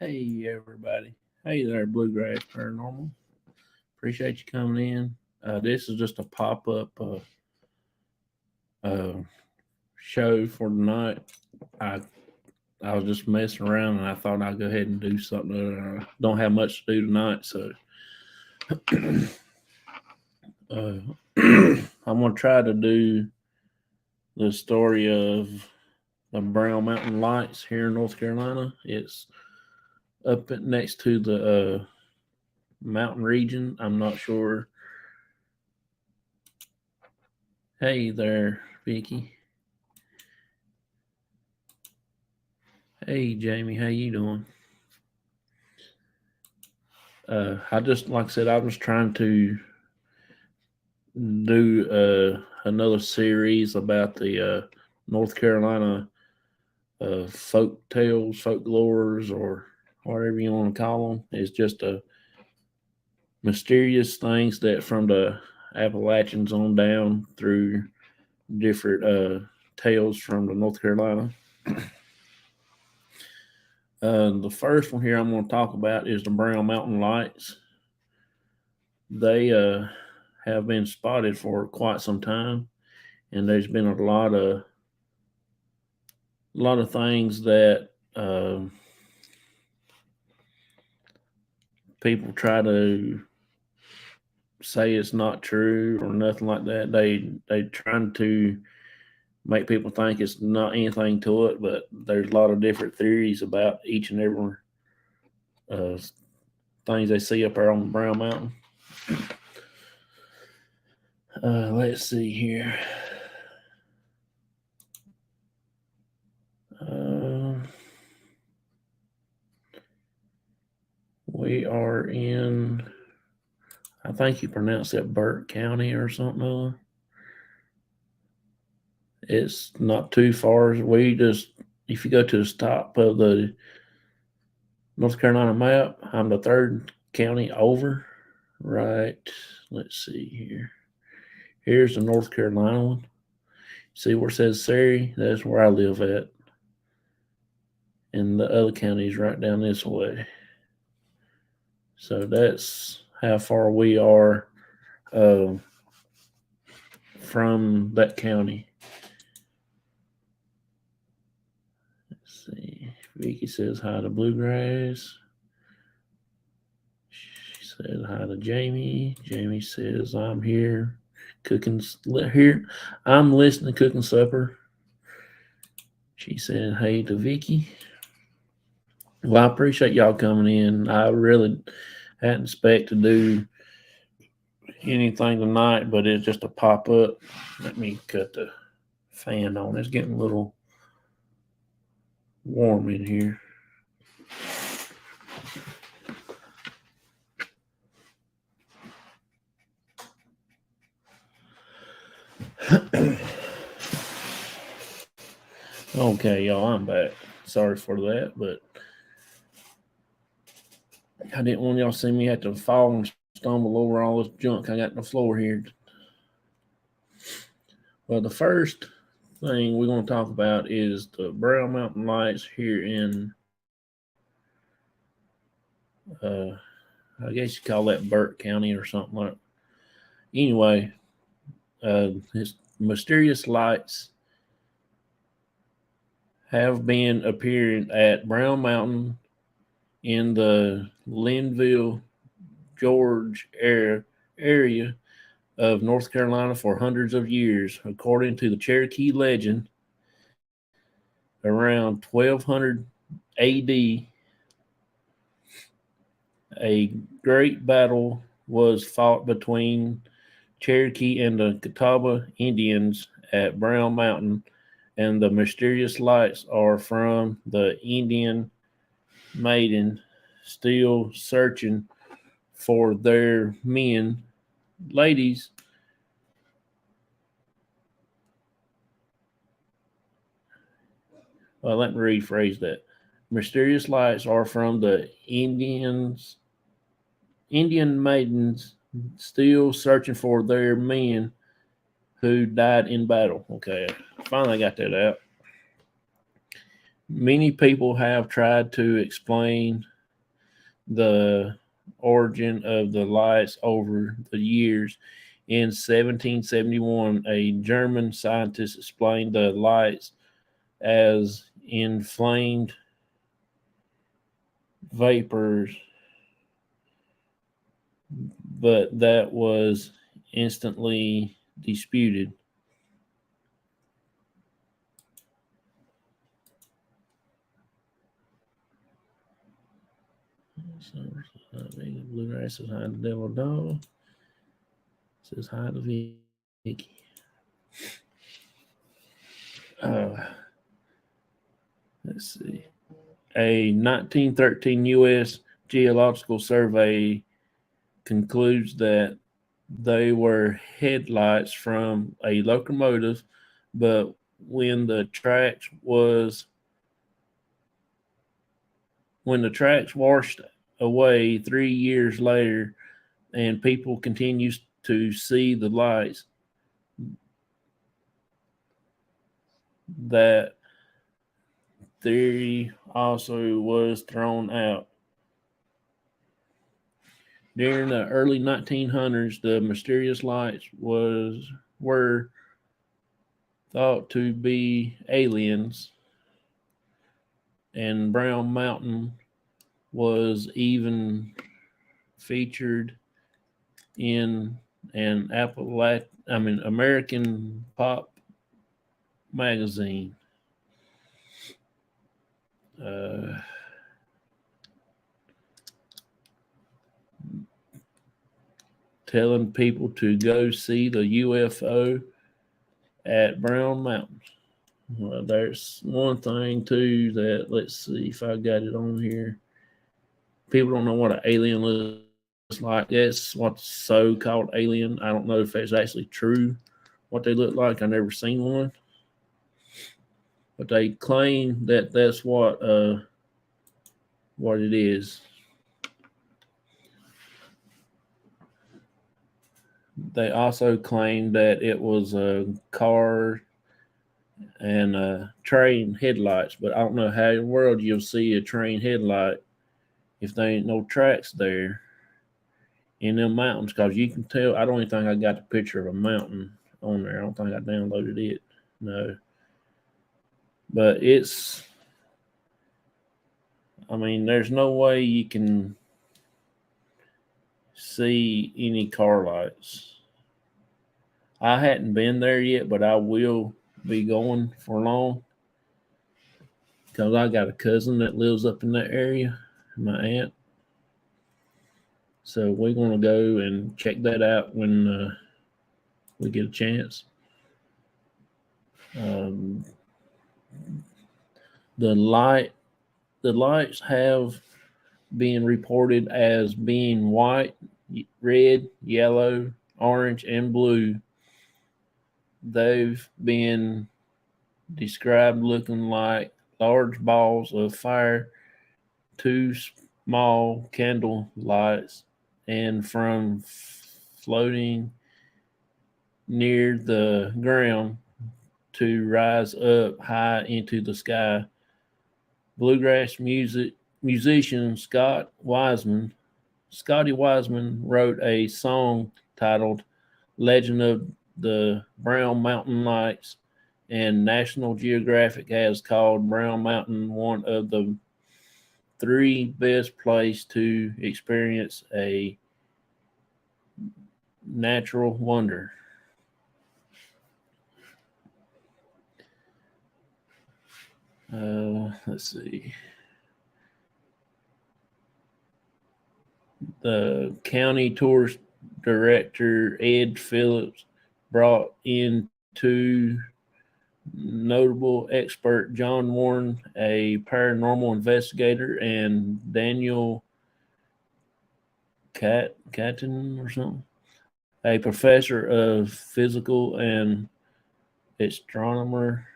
Hey everybody. Hey there, Bluegrass Paranormal. Appreciate you coming in. This is just a pop-up uh, show for tonight. I I was just messing around and I thought I'd go ahead and do something. I don't have much to do tonight, so I'm gonna try to do the story of the Brown Mountain Lights here in North Carolina. It's up next to the mountain region. I'm not sure. Hey there, Vicky. Hey Jamie, how you doing? I just like I said, I was trying to do another series about the North Carolina folk tales, folklores, or whatever you want to call them. It's just a mysterious things that from the Appalachians on down through different tales from the North Carolina. The first one here I'm going to talk about is the Brown Mountain Lights. They have been spotted for quite some time, and there's been a lot of things that people try to say it's not true or nothing like that. They trying to make people think it's not anything to it, but there's a lot of different theories about each and every uh, things they see up there on the Brown Mountain. Let's see here. We are in, I think you pronounce it Burke County or something. It's not too far. If you go to the top of the North Carolina map, I'm the third county over. Right. Let's see here. Here's the North Carolina one. See where it says Surrey? That's where I live at. And the other county's right down this way. So that's how far we are from that county. Let's see. Vicky says hi to Bluegrass. She said hi to Jamie. Jamie says I'm here cooking here. I'm listening cooking supper. She said hey to Vicky. Well, I appreciate y'all coming in. I really hadn't expected to do anything tonight, but it's just a pop up. Let me cut the fan on. It's getting a little warm in here. Okay, y'all, I'm back. Sorry for that, but I didn't want y'all to see me have to fall and stumble over all this junk I got on the floor here. Well, the first thing we're going to talk about is the Brown Mountain Lights here in, I guess you call that Burke County or something like that. Anyway, this mysterious lights have been appearing at Brown Mountain in the Linville, George area of North Carolina for hundreds of years. According to the Cherokee legend, around 1200 AD, a great battle was fought between Cherokee and the Catawba Indians at Brown Mountain, and the mysterious lights are from the Indian maiden still searching for their men. Ladies, well, let me rephrase that. Mysterious lights are from the Indian maidens still searching for their men who died in battle. Okay, finally got that out. Many people have tried to explain the origin of the lights over the years. In 1771, a German scientist explained the lights as inflamed vapors, but that was instantly disputed. So, Bluegrass says hi to Devil Dog. Says hi to Vicky. Uh, let's see. A 1913 U.S. Geological Survey concludes that they were headlights from a locomotive, but when the tracks was when the tracks washed away 3 years later, and people continues to see the lights, that theory also was thrown out. During the early 1900s, the mysterious lights were thought to be aliens, and Brown Mountain was even featured in an American pop magazine. Uh, Telling people to go see the UFO at Brown Mountain. Well, there's one thing too that, let's see if I got it on here. People don't know what an alien looks like. That's what's so called alien. I don't know if it's actually true what they look like. I've never seen one, but they claim that that's what it is. They also claim that it was a car and train headlights, but I don't know how in the world you'll see a train headlight if there ain't no tracks there in them mountains. Because you can tell. I don't even think I got the picture of a mountain on there. I don't think I downloaded it. No, but it's. I mean, there's no way you can see any car lights. I hadn't been there yet, but I will be going for long because I got a cousin that lives up in that area, my aunt. So we're going to go and check that out when we get a chance. Um, the lights have been reported as being white, red, yellow, orange, and blue. They've been described looking like large balls of fire, two small candle lights, and from floating near the ground to rise up high into the sky. Bluegrass musician Scotty Wiseman wrote a song titled "Legend of the Brown Mountain Lights," and National Geographic has called Brown Mountain one of the three best places to experience a natural wonder. Let's see. The county tourist director Ed Phillips brought in two notable expert, John Warren, a paranormal investigator, and Daniel Catton or something, a professor of physical and astronomer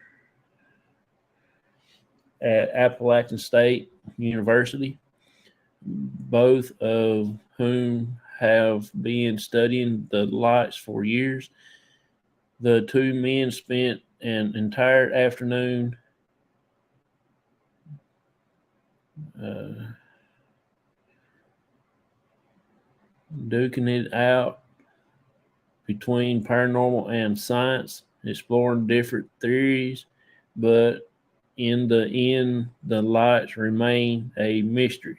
at Appalachian State University, both of whom have been studying the lights for years. The two men spent an entire afternoon uh, duking it out between paranormal and science, exploring different theories, but in the end, the lights remain a mystery.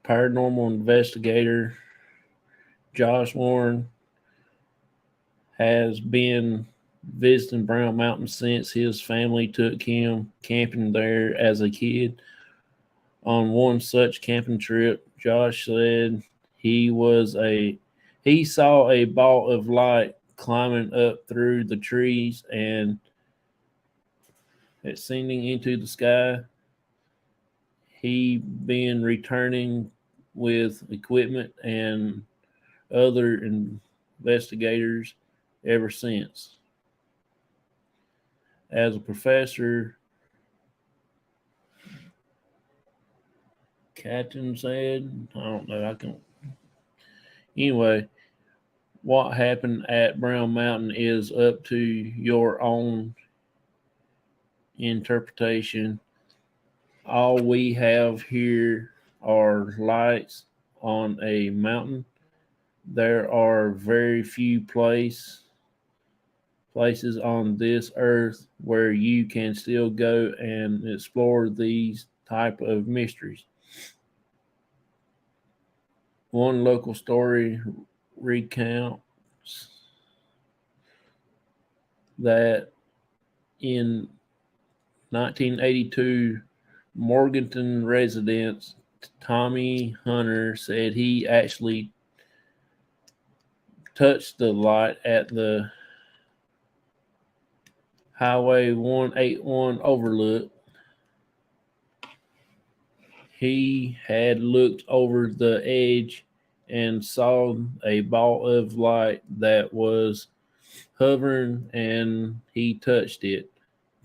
Paranormal investigator Josh Warren has been visiting Brown Mountain since his family took him camping there as a kid. On one such camping trip, Josh said he was a he saw a ball of light climbing up through the trees and ascending into the sky. He been returning with equipment and other investigators ever since. As a professor, Captain said, I don't know, I can anyway, what happened at Brown Mountain is up to your own interpretation. All we have here are lights on a mountain. There are very few places on this earth where you can still go and explore these type of mysteries. One local story recounts that in 1982, Morganton resident Tommy Hunter said he actually touched the light at the Highway 181 overlook. He had looked over the edge and saw a ball of light that was hovering, and he touched it.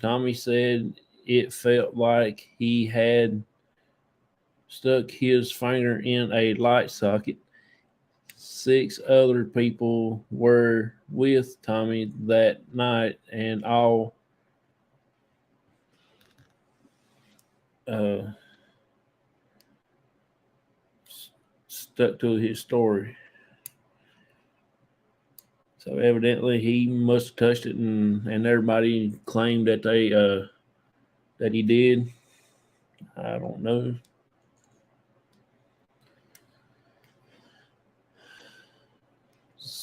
Tommy said it felt like he had stuck his finger in a light socket. 6 other people were with Tommy that night, and all uh, stuck to his story. So evidently, he must have touched it, and everybody claimed that he did. I don't know.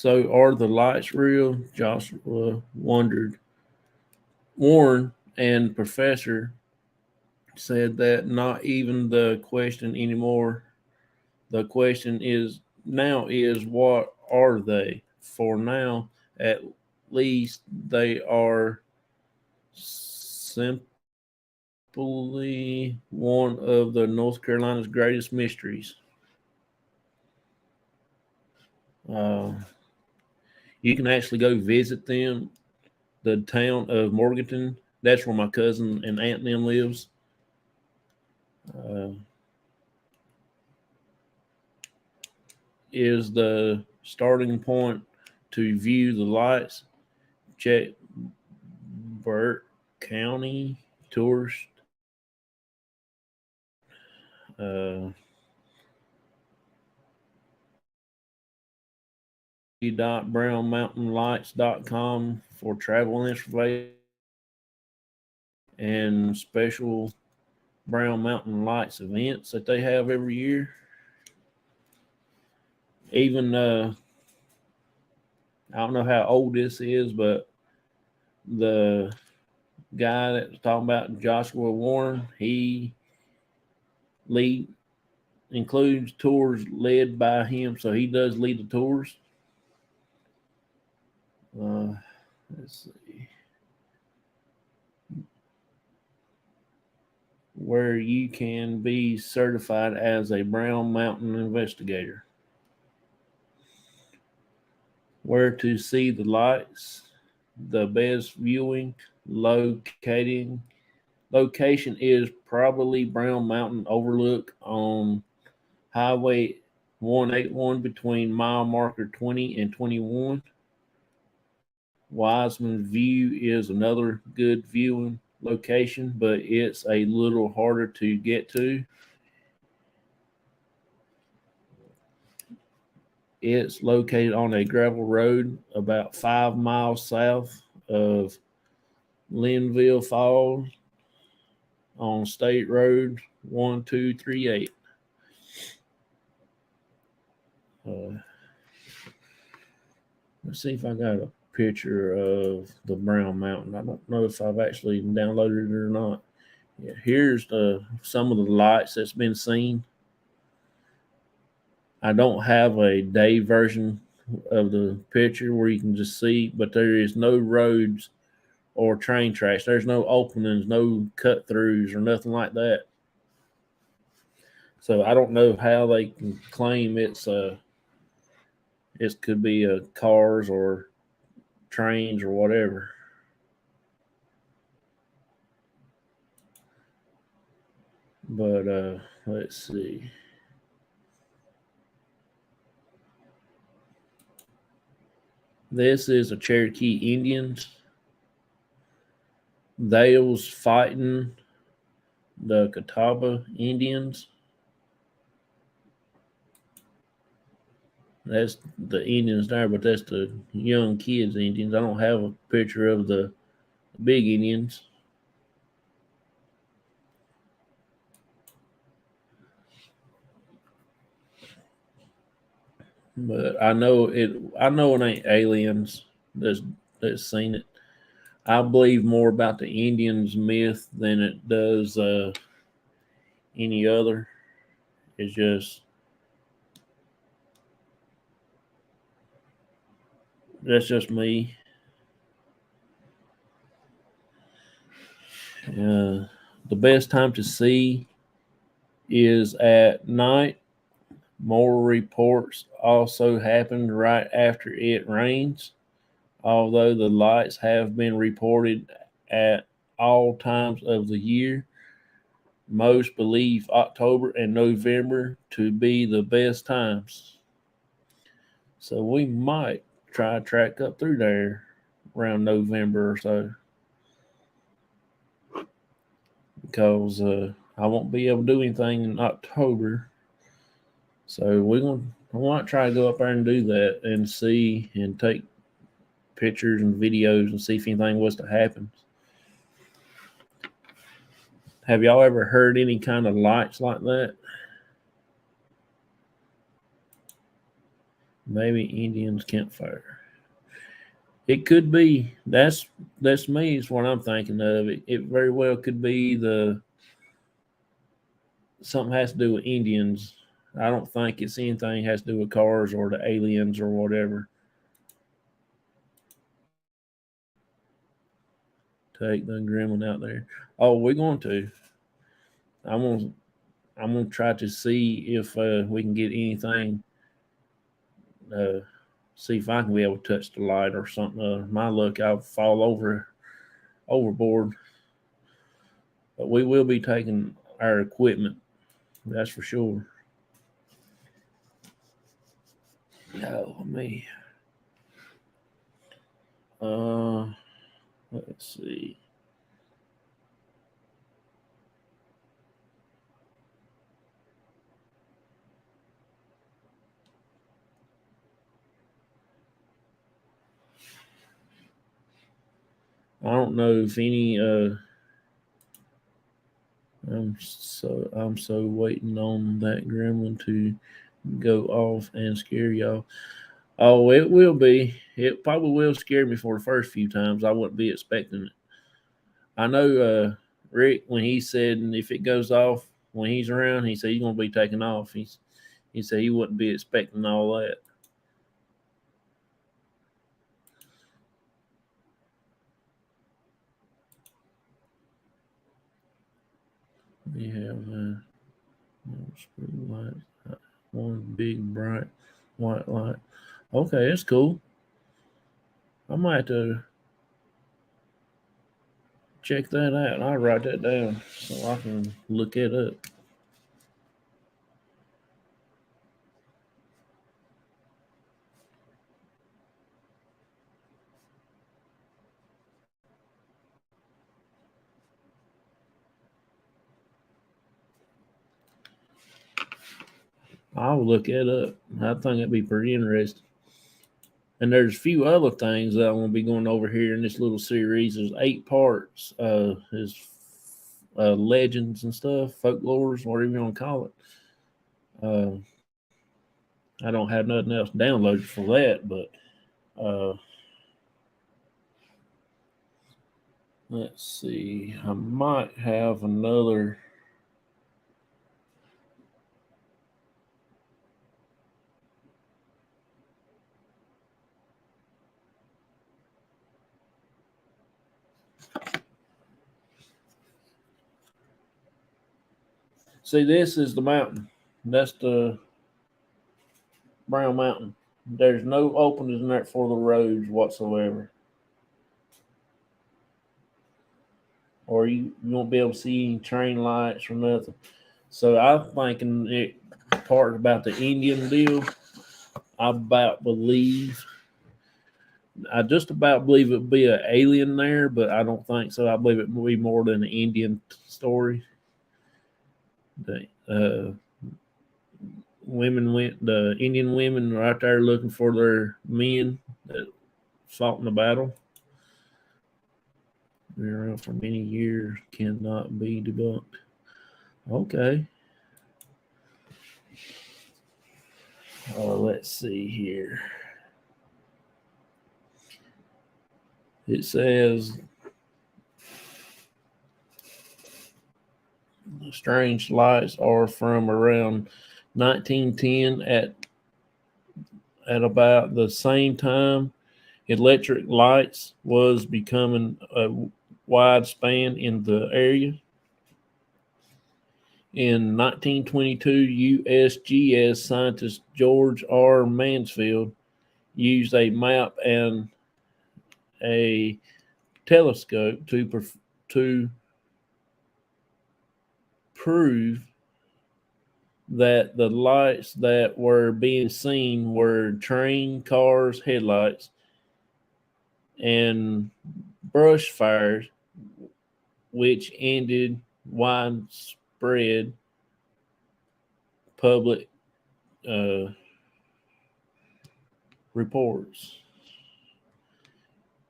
So are the lights real? Joshua wondered. Warren and Professor said that not even the question anymore. The question is what are they? For now, at least they are simply one of the North Carolina's greatest mysteries. Uh, you can actually go visit them, the town of Morganton. That's where my cousin and aunt and them lives. Uh, is the starting point to view the lights. Check Burke County tourist. Uh, brownmountainlights.com for travel information and special Brown Mountain Lights events that they have every year. Even I don't know how old this is, but the guy that was talking about Joshua Warren, he lead includes tours led by him, so he does lead the tours. Let's see. Where you can be certified as a Brown Mountain investigator. Where to see the lights, the best viewing location is probably Brown Mountain Overlook on Highway 181 between mile marker 20 and 21. Wiseman View is another good viewing location, but it's a little harder to get to. It's located on a gravel road about 5 miles south of Linville Falls on State Road 1238. Let's see if I got a picture of the Brown Mountain. I don't know if I've actually downloaded it or not. Yeah, here's some of the lights that's been seen. I don't have a day version of the picture where you can just see, but there is no roads or train tracks. There's no openings, no cut throughs, or nothing like that. So I don't know how they can claim it could be cars or trains or whatever. But let's see. This is a Cherokee Indians. They was fighting the Catawba Indians. That's the Indians there, but that's the young kids Indians. I don't have a picture of the big Indians. But I know it. I know it ain't aliens that's seen it. I believe more about the Indians myth than it does any other. It's just that's just me. The best time to see is at night. More reports also happened right after it rains, although the lights have been reported at all times of the year. Most believe October and November to be the best times. So we might try to track up through there around November or so. Because I won't be able to do anything in October. So I might try to go up there and do that and see and take pictures and videos and see if anything was to happen. Have y'all ever heard any kind of lights like that? Maybe Indians campfire. It could be. That's me. Is what I'm thinking of. It very well could be something has to do with Indians. I don't think it's anything has to do with cars or the aliens or whatever. Take the gremlin out there. Oh, we're going to. I'm gonna. I'm gonna try to see if we can get anything. Uh, See if I can be able to touch the light or something. My luck, I'll fall overboard. But we will be taking our equipment. That's for sure. Oh me. Uh, let's see. I don't know if any. I'm so waiting on that gremlin to go off and scare y'all. Oh, it will be. It probably will scare me for the first few times. I wouldn't be expecting it. I know Rick when he said if it goes off when he's around, he said he's gonna be taking off. He said he wouldn't be expecting all that. We have light, one big bright white light. Okay, that's cool. I might have to check that out. I'll write that down so I can look it up. I'll look it up. I think that'd be pretty interesting. And there's a few other things that I want to be going over here in this little series. There's 8 parts. Is legends and stuff, folklores, whatever you want to call it. I don't have nothing else downloaded for that, but let's see. I might have another. See, this is the mountain. That's the Brown Mountain. There's no openings in there for the roads whatsoever. Or you won't be able to see any train lights or nothing. So I'm thinking it part about the Indian deal. I just about believe it'd be an alien there, but I don't think so. I believe it will be more than an Indian story. The Indian women are out there looking for their men that fought in the battle. Been around for many years, cannot be debunked. Okay. Let's see here. It says the strange lights are from around 1910 at about the same time electric lights was becoming a wide span in the area. In 1922, USGS scientist George R. Mansfield used a map and a telescope to prove that the lights that were being seen were train cars' headlights and brush fires, which ended widespread public reports.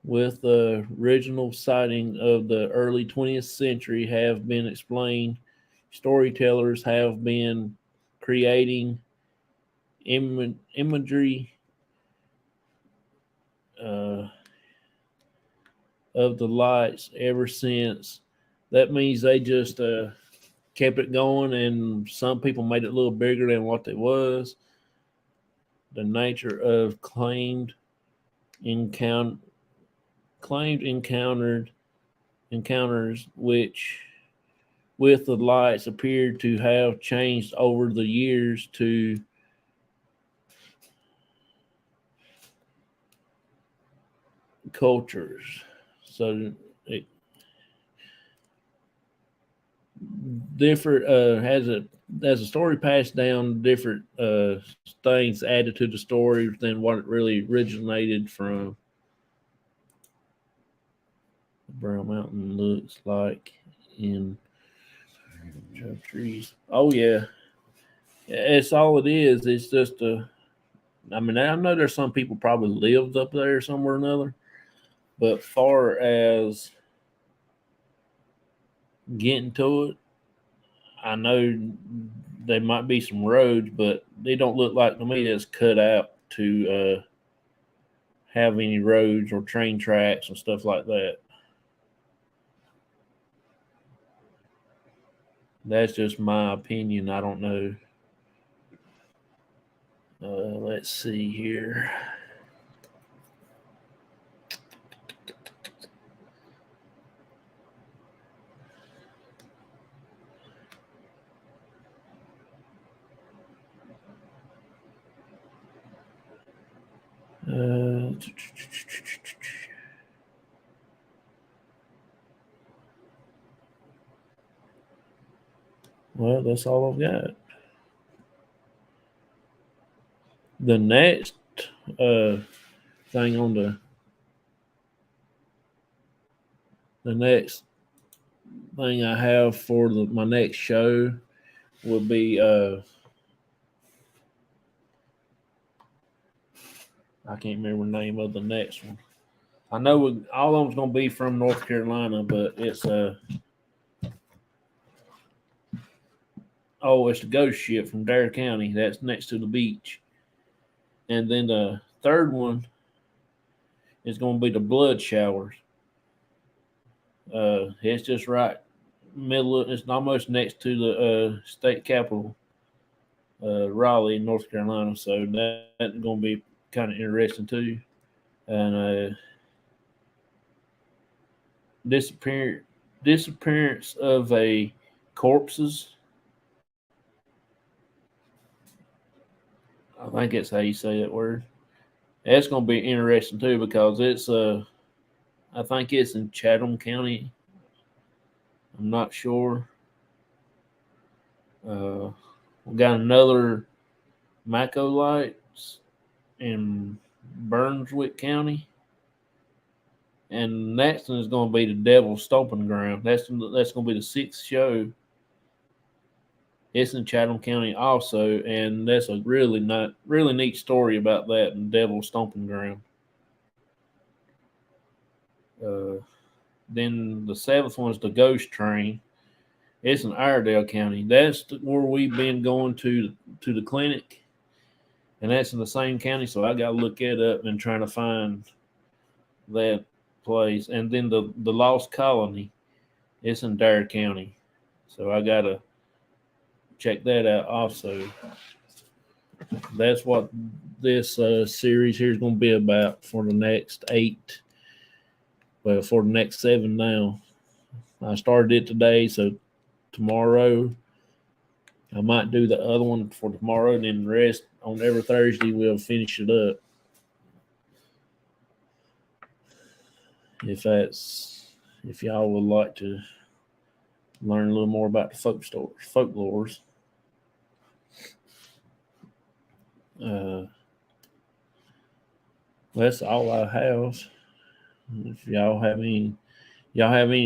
With the original sighting of the early 20th century have been explained, storytellers have been creating imagery of the lights ever since. That means they just kept it going, and some people made it a little bigger than what it was. The nature of claimed encounters which with the lights appeared to have changed over the years to cultures. So it different has a story passed down, different things added to the story than what it really originated from. Brown Mountain looks like in trees. Oh yeah, it's all it is. It's just I mean, I know there's some people probably lived up there somewhere or another, but far as getting to it, I know there might be some roads, but they don't look like to me that's cut out to have any roads or train tracks and stuff like that. That's just my opinion. I don't know. Let's see here. Well, that's all I've got. The next thing on the next thing I have for my next show would be I can't remember the name of the next one. I know all of them's going to be from North Carolina, but it's it's the Ghost Ship from Dare County. That's next to the beach. And then the third one is going to be the Blood Showers. It's just right middle. It's almost next to the state capital, Raleigh, North Carolina. So that's going to be kind of interesting too. And disappearance of a corpses. I think that's how you say that word. That's going to be interesting too because it's I think it's in Chatham County. I'm not sure. We got another Maco Lights in Brunswick County. And next one is going to be the Devil's Stomping Ground. That's going to be the sixth show. It's in Chatham County also, and that's a really neat story about that and Devil's Stomping Ground. Then the seventh one is the Ghost Train. It's in Iredell County. That's where we've been going to the clinic, and that's in the same county. So I got to look it up and trying to find that place. And then the Lost Colony, it's in Dare County. So I got to check that out also. That's what this series here is going to be about for the next 8. Well, for the next 7 now. I started it today, so tomorrow I might do the other one for tomorrow, and then the rest on every Thursday we'll finish it up. If y'all would like to learn a little more about the folklores. That's all I have. If y'all have any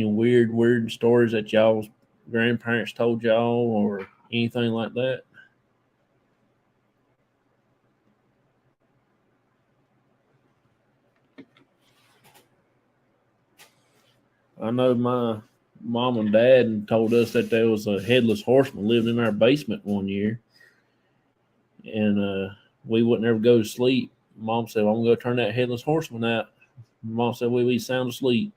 weird stories that y'all's grandparents told y'all or anything like that? I know my mom and dad told us that there was a headless horseman living in our basement one year, and we wouldn't ever go to sleep. Mom said, well, "I'm going to turn that headless horseman out." Mom said, "We be sound asleep."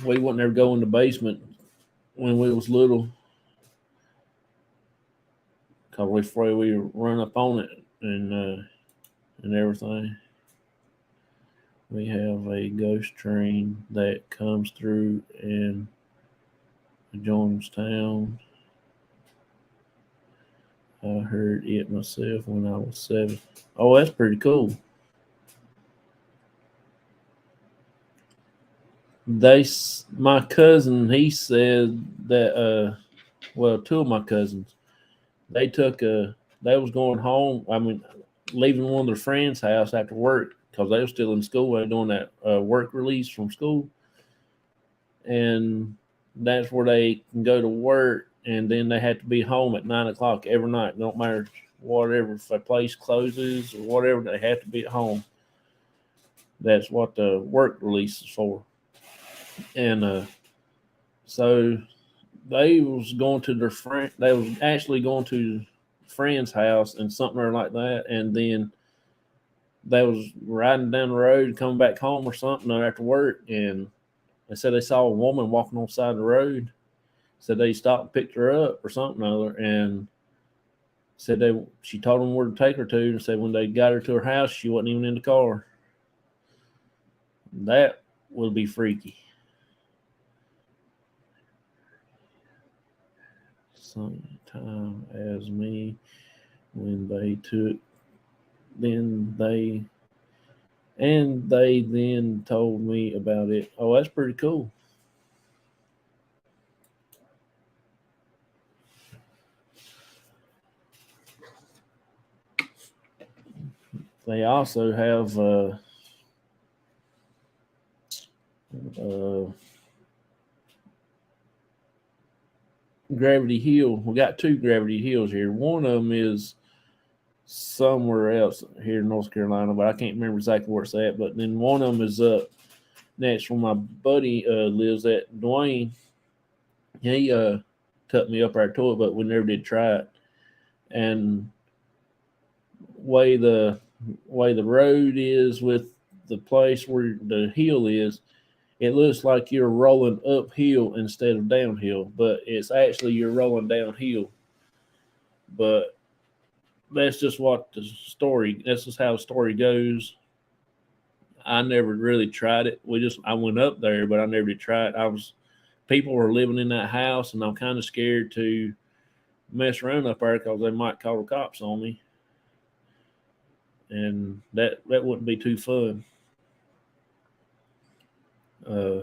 We wouldn't ever go in the basement when we was little because we afraid we run up on it and everything. We have a ghost train that comes through in Jonestown. I heard it myself when I was 7. Oh, that's pretty cool. My cousin, he said that two of my cousins, they was going home. I mean, leaving one of their friends' house after work because they were still in school. They were doing that work release from school, and that's where they can go to work. And then they had to be home at 9:00 every night. Don't matter whatever, if a place closes or whatever, they have to be at home. That's what the work release is for. And so they was going to their friend. They was actually going to friend's house and something like that, and then they was riding down the road, coming back home or something after work, and they said they saw a woman walking on the side of the road. Said they stopped and picked her up or something other, and said she told them where to take her to, and said when they got her to her house, she wasn't even in the car. That would be freaky. Same time as me when they took, they then told me about it. Oh, that's pretty cool. They also have Gravity Hill. We got 2 Gravity Hills here. One of them is somewhere else here in North Carolina, but I can't remember exactly where it's at. But then one of them is up next where my buddy lives at. Dwayne, he took me up our to it, but we never did try it. And way the way the road is with the place where the hill is, it looks like you're rolling uphill instead of downhill, but it's actually you're rolling downhill. But that's just what the story. That's just how the story goes. I never really tried it. I went up there, but I never did try it. I was People were living in that house, and I'm kind of scared to mess around up there because they might call the cops on me, and that wouldn't be too fun. Uh,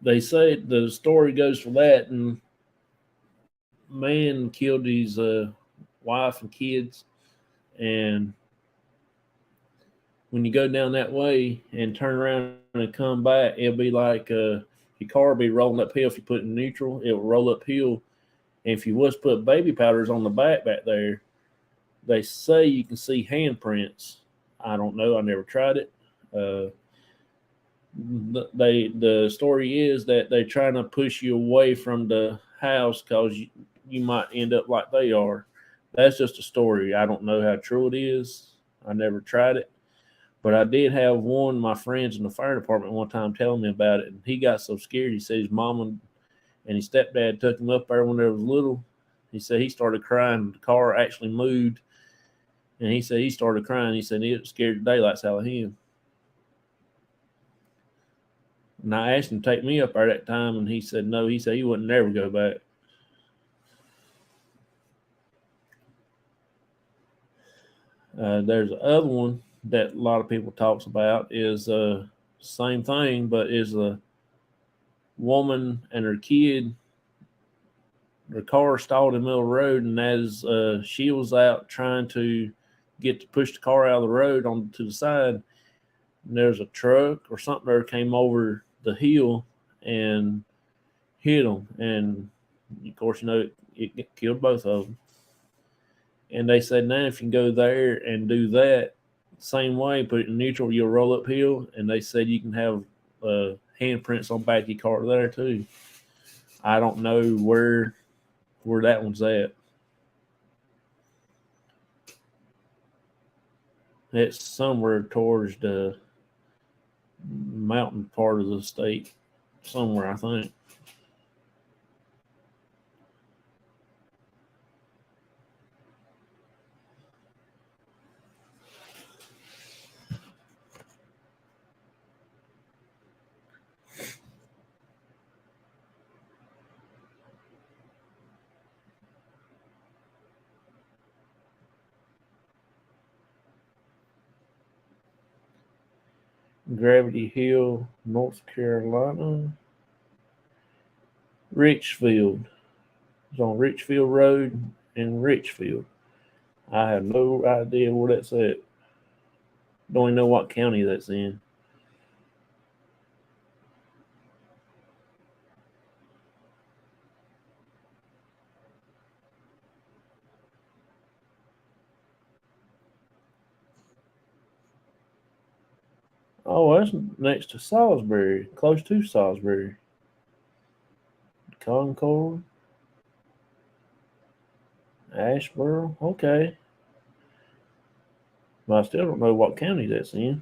they say the story goes for that, and man killed his wife and kids, and when you go down that way and turn around and come back, it'll be like your car will be rolling uphill. If you put it in neutral, it will roll uphill. And if you was put baby powders on the back there, they say you can see handprints. I don't know. I never tried it. Uh, the story is that they're trying to push you away from the house because you might end up like they are. That's just a story. I don't know how true it is. I never tried it. But I did have one of my friends in the fire department one time telling me about it, and he got so scared. He said his mom and his stepdad took him up there when they was little. He said he started crying. The car actually moved, and he said he started crying. He said it scared the daylights out of him. And I asked him to take me up there that time, and he said no. He said he wouldn't never go back. There's the other one that a lot of people talks about is same thing, but is a woman and her kid. Her car stalled in the middle of the road, and as she was out trying to get to push the car out of the road on to the side, and there's a truck or something there came over the hill and hit them, and of course it killed both of them. And they said now if you can go there and do that same way, put it in neutral, you'll roll uphill. And they said you can have handprints on back of your car there too. I don't know where that one's at. It's somewhere towards the mountain part of the state, somewhere I think. Gravity Hill, North Carolina. Richfield. It's on Richfield Road in Richfield. I have no idea where that's at. Don't even know what county that's in. Oh, that's next to Salisbury, close to Salisbury. Concord, Asheboro. Okay. But I still don't know what county that's in.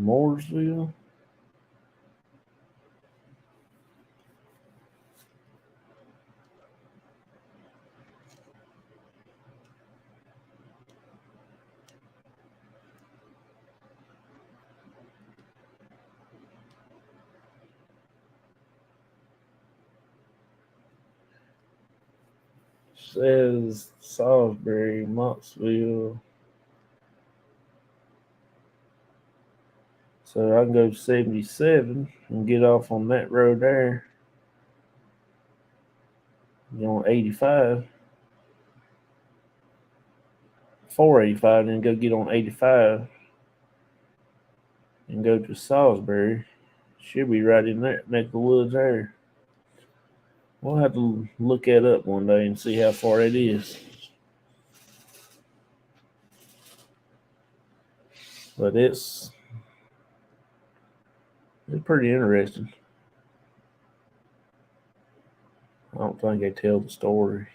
Mooresville. Says Salisbury, Mocksville. So I can go 77 and get off on that road there. Get on 85. 485, then go get on 85 and go to Salisbury. Should be right in there, neck of the woods there. We'll have to look that up one day and see how far it is. But it's pretty interesting. I don't think they tell the story.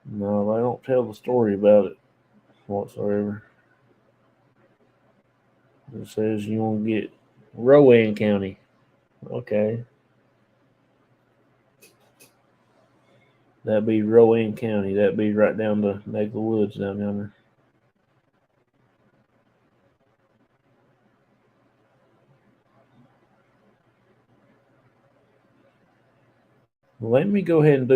No, they don't tell the story about it whatsoever. It says you want to get Rowan County. Okay. That'd be Rowan County. That'd be right down the neck of the woods down yonder. Let me go ahead and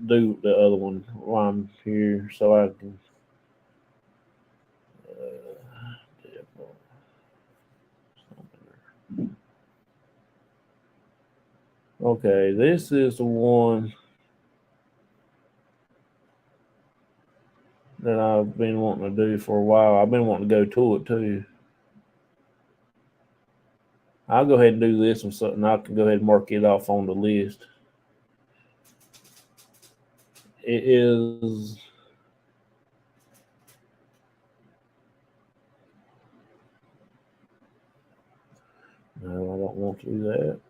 do the other one while I'm here, so I can. Okay, this is the one that I've been wanting to do for a while. I've been wanting to go to it too. I'll go ahead and do this one, so I can go ahead and mark it off on the list. It is. No, I don't want to do that.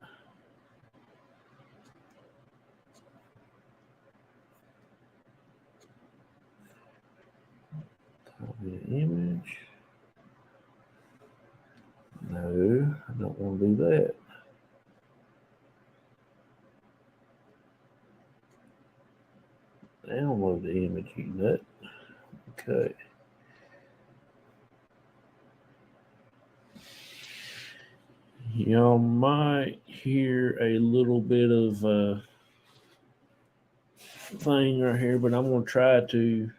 Copy the image. No, I don't want to do that. Download the image, you nut. Okay. Y'all might hear a little bit of thing right here, but I'm going to try to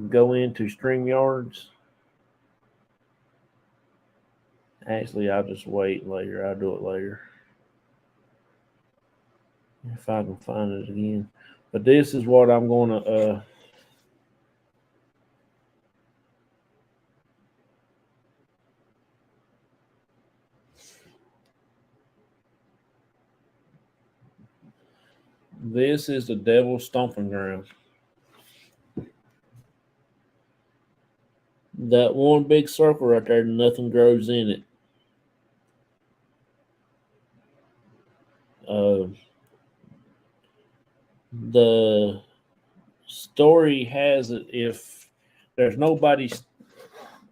go into StreamYards. Actually, I'll just wait later. I'll do it later. If I can find it again. But this is what I'm going to this is the Devil's Stomping Ground. That one big circle right there, nothing grows in it. The story has it if there's nobody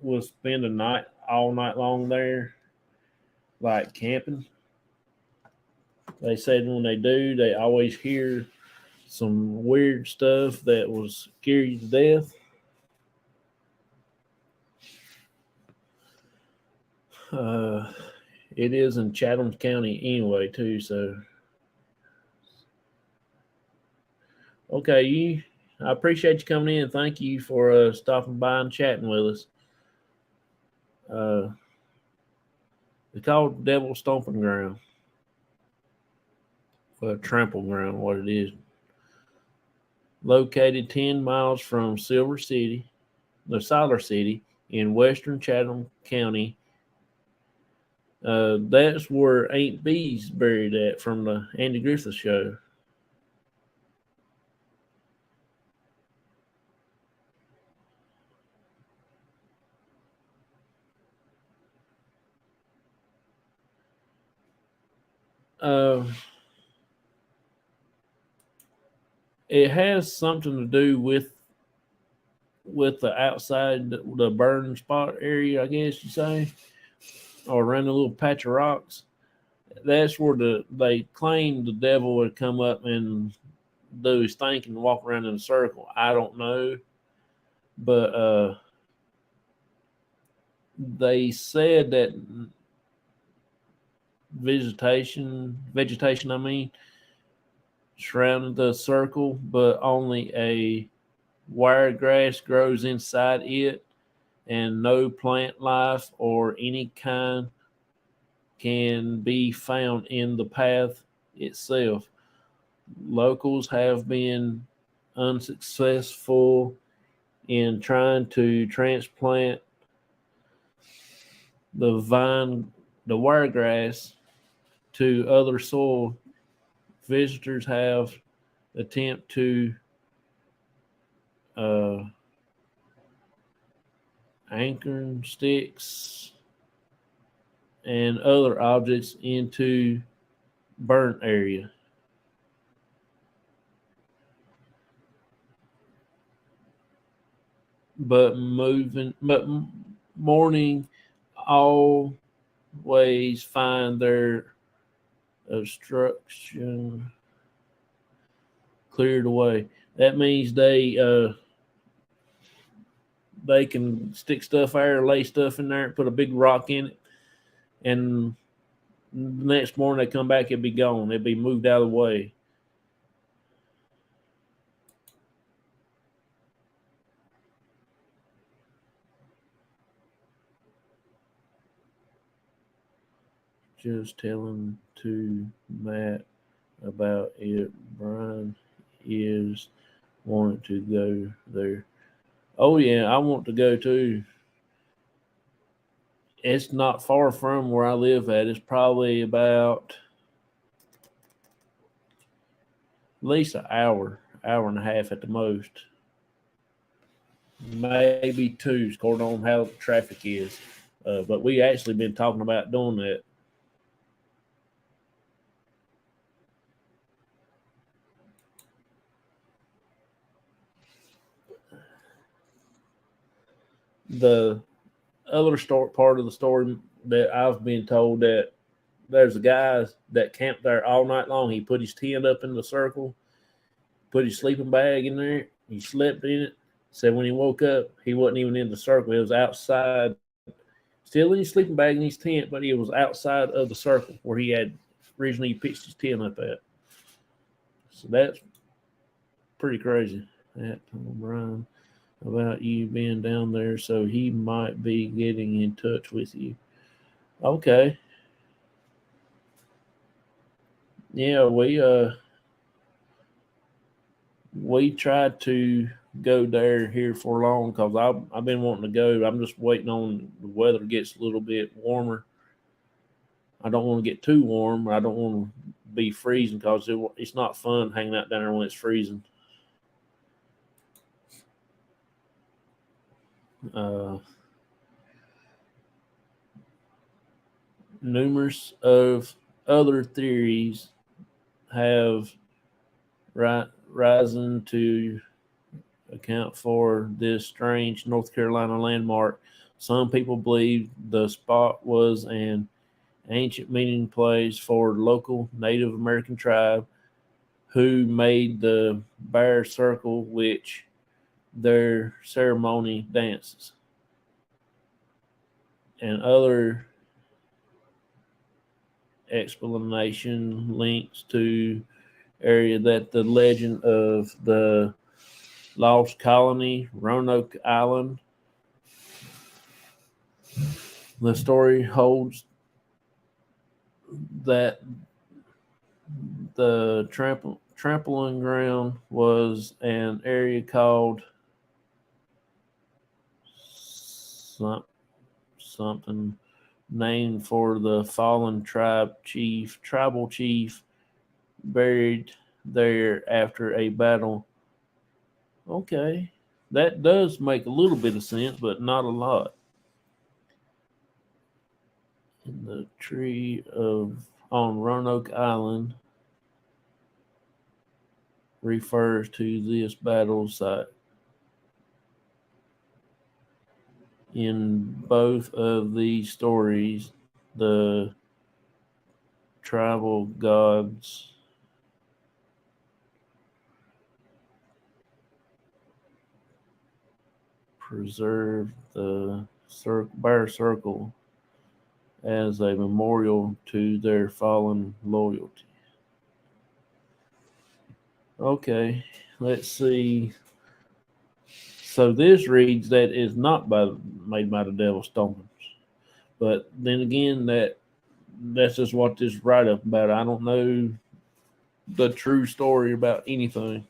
will spend a night all night long there, like camping. They said when they do, they always hear some weird stuff that will scare you to death. It is in Chatham County anyway, too. So, okay, I appreciate you coming in. Thank you for stopping by and chatting with us. It's called Devil Stomping Ground. Trample Ground, what it is. Located 10 miles from Silver City in western Chatham County. That's where Aunt Bee's buried at from the Andy Griffith Show. It has something to do with the outside, the burn spot area, I guess you say, or around a little patch of rocks. That's where they claim the devil would come up and do his thing and walk around in a circle. I don't know, but they said that vegetation. I mean, surrounding the circle, but only a wiregrass grows inside it, and no plant life or any kind can be found in the path itself. Locals have been unsuccessful in trying to transplant the vine, the wiregrass, to other soil. Visitors have attempted to uh, anchor sticks and other objects into burnt area. But morning always find their obstruction cleared away. That means they can stick stuff there, lay stuff in there, and put a big rock in it, and the next morning they come back, it'd be gone. It'd be moved out of the way. Just telling to Matt about it. Brian is wanting to go there. Oh yeah, I want to go too. It's not far from where I live at. It's probably about at least an hour and a half at the most. Maybe two, according on how the traffic is. But we actually been talking about doing that. The other part of the story that I've been told, that there's a guy that camped there all night long. He put his tent up in the circle, put his sleeping bag in there. He slept in it. Said when he woke up, he wasn't even in the circle. He was outside, still in his sleeping bag in his tent, but he was outside of the circle where he had originally pitched his tent up at. So that's pretty crazy. That Brian about you being down there, so he might be getting in touch with you. Okay. Yeah, we tried to go there here for long because I've been wanting to go. I'm just waiting on the weather gets a little bit warmer. I don't want to get too warm. I don't want to be freezing because it's not fun hanging out down there when it's freezing. Uh, Numerous of other theories have risen to account for this strange North Carolina landmark. Some people believe the spot was an ancient meeting place for local Native American tribe who made the bear circle, which their ceremony dances. And other explanation links to area that the legend of the lost colony, Roanoke Island. The story holds that the trampling ground was an area called something named for the fallen tribal chief buried there after a battle. Okay, that does make a little bit of sense, but not a lot. In the tree of on Roanoke Island refers to this battle site. In both of these stories, the tribal gods preserved the bear circle as a memorial to their fallen loyalty. Okay, let's see. So this reads that is not made by the devil stompings. But then again, that's just what this write up about. I don't know the true story about anything.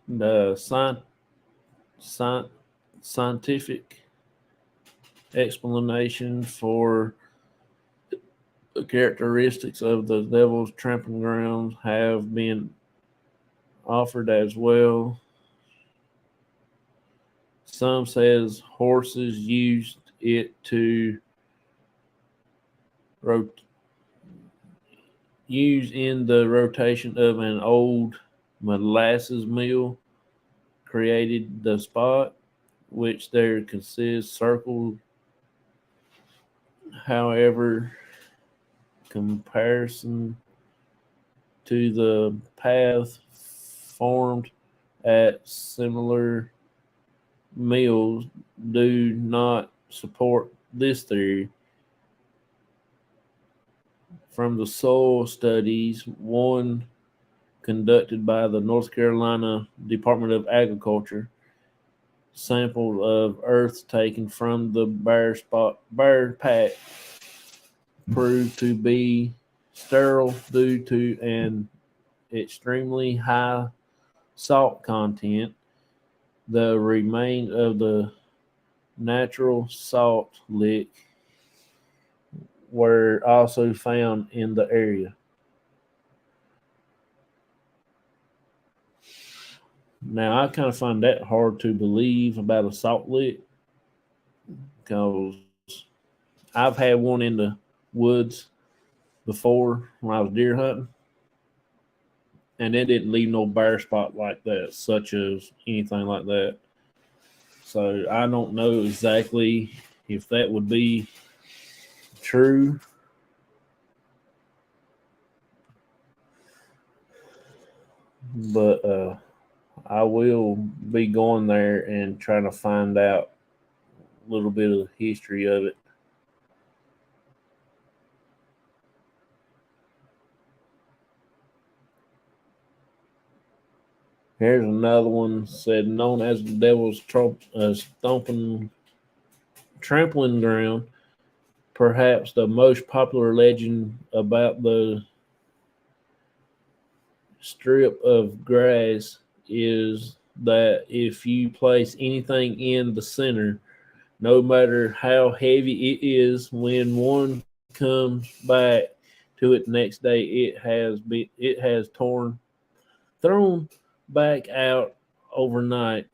The sci- scientific explanation for the characteristics of the devil's trampling grounds have been offered as well. Some says horses used it to rot- use in the rotation of an old molasses mill created the spot, which there consists circled. However, comparison to the path formed at similar mills do not support this theory. From the soil studies, one conducted by the North Carolina Department of Agriculture, samples of earth taken from the Bear Pack proved to be sterile due to an extremely high salt content. The remains of the natural salt lick were also found in the area. Now, I kind of find that hard to believe about a salt lick because I've had one in the woods before when I was deer hunting, and it didn't leave no bare spot like that, such as anything like that. So I don't know exactly if that would be true, but I will be going there and trying to find out a little bit of the history of it. Here's another one said known as the devil's stomping trampling ground. Perhaps the most popular legend about the strip of grass is that if you place anything in the center, no matter how heavy it is, when one comes back to it next day, it has thrown back out overnight,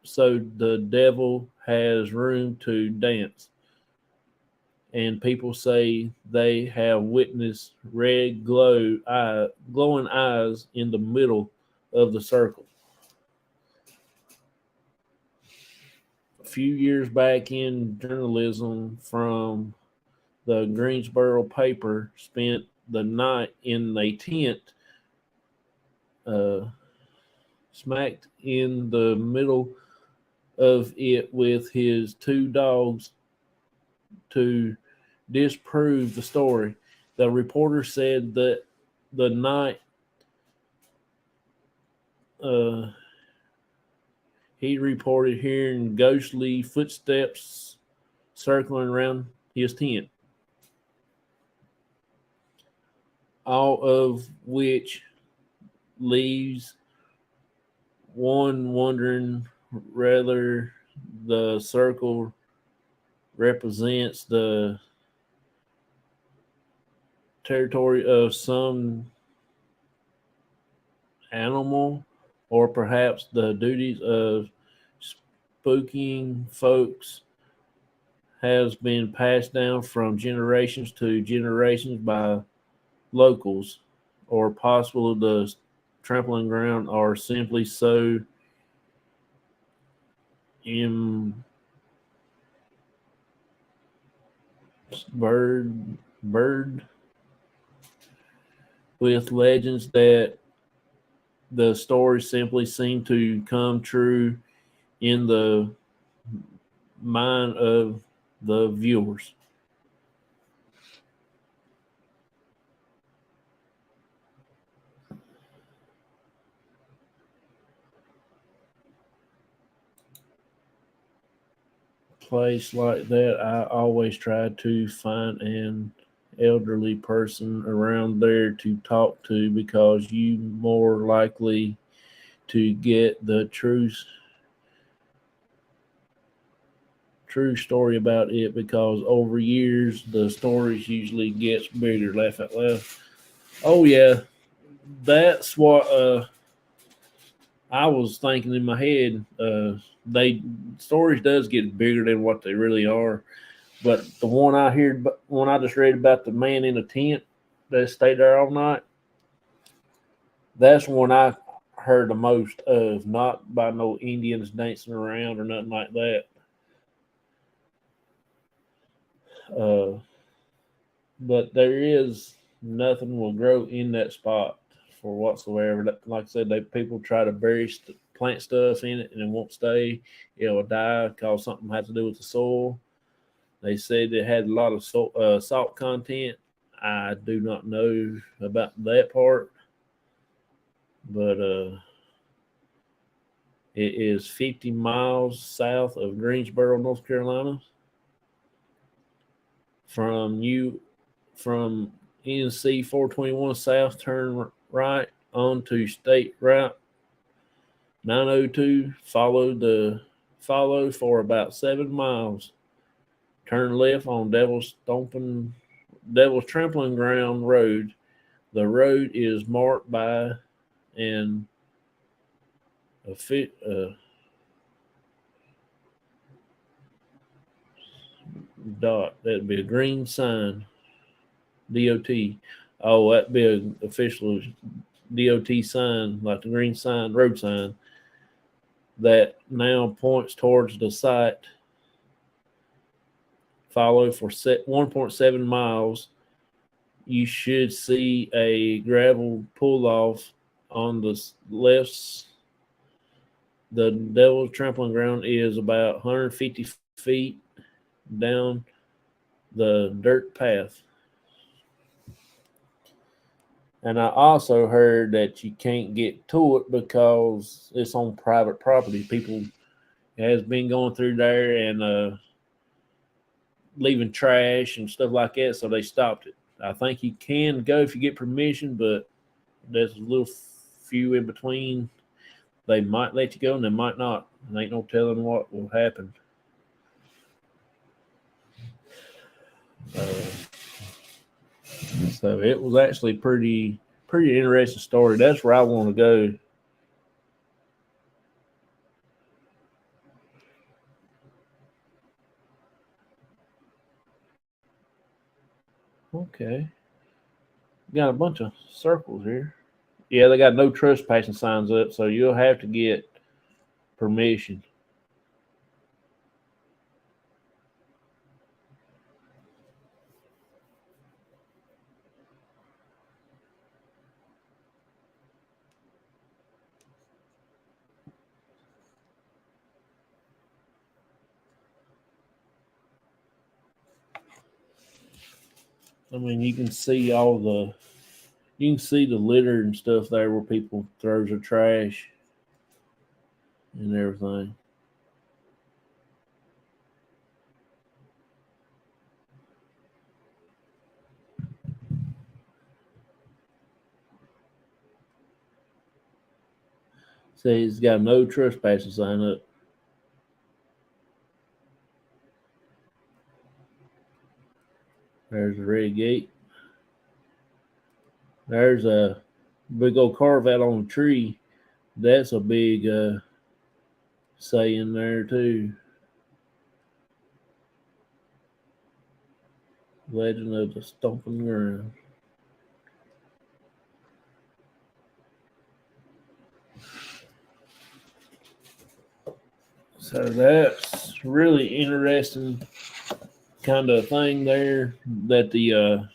so the devil has room to dance. And people say they have witnessed glowing eyes in the middle of the circle. A few years back in journalism from the Greensboro paper spent the night in a tent uh, smacked in the middle of it with his two dogs to disprove the story. The reporter said that the night uh, he reported hearing ghostly footsteps circling around his tent, all of which leaves one wondering whether the circle represents the territory of some animal or perhaps the duties of spooking folks has been passed down from generations to generations by locals, or possible the trampling ground are simply so in bird with legends that the stories simply seem to come true in the mind of the viewers. place like that, I always try to find an elderly person around there to talk to because you more likely to get the true story about it because over years the stories usually gets bigger. Laugh out loud. Oh yeah, that's what I was thinking in my head. They stories does get bigger than what they really are. But the one I just read about the man in a tent that stayed there all night, that's one I heard the most of. Not by no Indians dancing around or nothing like that. Uh, but there is nothing will grow in that spot for whatsoever. Like I said, they people try to plant stuff in it and it won't stay. It will die because something has to do with the soil. They said it had a lot of salt content. I do not know about that part, but it is 50 miles south of Greensboro, North Carolina. From NC 421 south, turn right onto State Route 902. Follow for about 7 miles. Turn left on Devil's Trampling Ground Road. The road is marked by an dot. That'd be a green sign. DOT. Oh, that'd be an official DOT sign, like the green sign, road sign, that now points towards the site. Follow for 1.7 miles. You should see a gravel pull off on the left. The Devil's Trampling Ground is about 150 feet down the dirt path. And I also heard that you can't get to it because it's on private property. People has been going through there and leaving trash and stuff like that, so they stopped it. I think you can go if you get permission, but there's a little few in between. They might let you go and they might not. There ain't no telling what will happen. So it was actually pretty interesting story. That's where I want to go. Okay. Got a bunch of circles here. Yeah, they got no trespassing signs up, so you'll have to get permission. I mean, you can see the litter and stuff there where people throws their trash and everything. See, he's got no trespassing sign up. There's a red gate. There's a big old carve out on a tree. That's a big saying there too. Legend of the Stomping Ground. So that's really interesting kind of thing there that the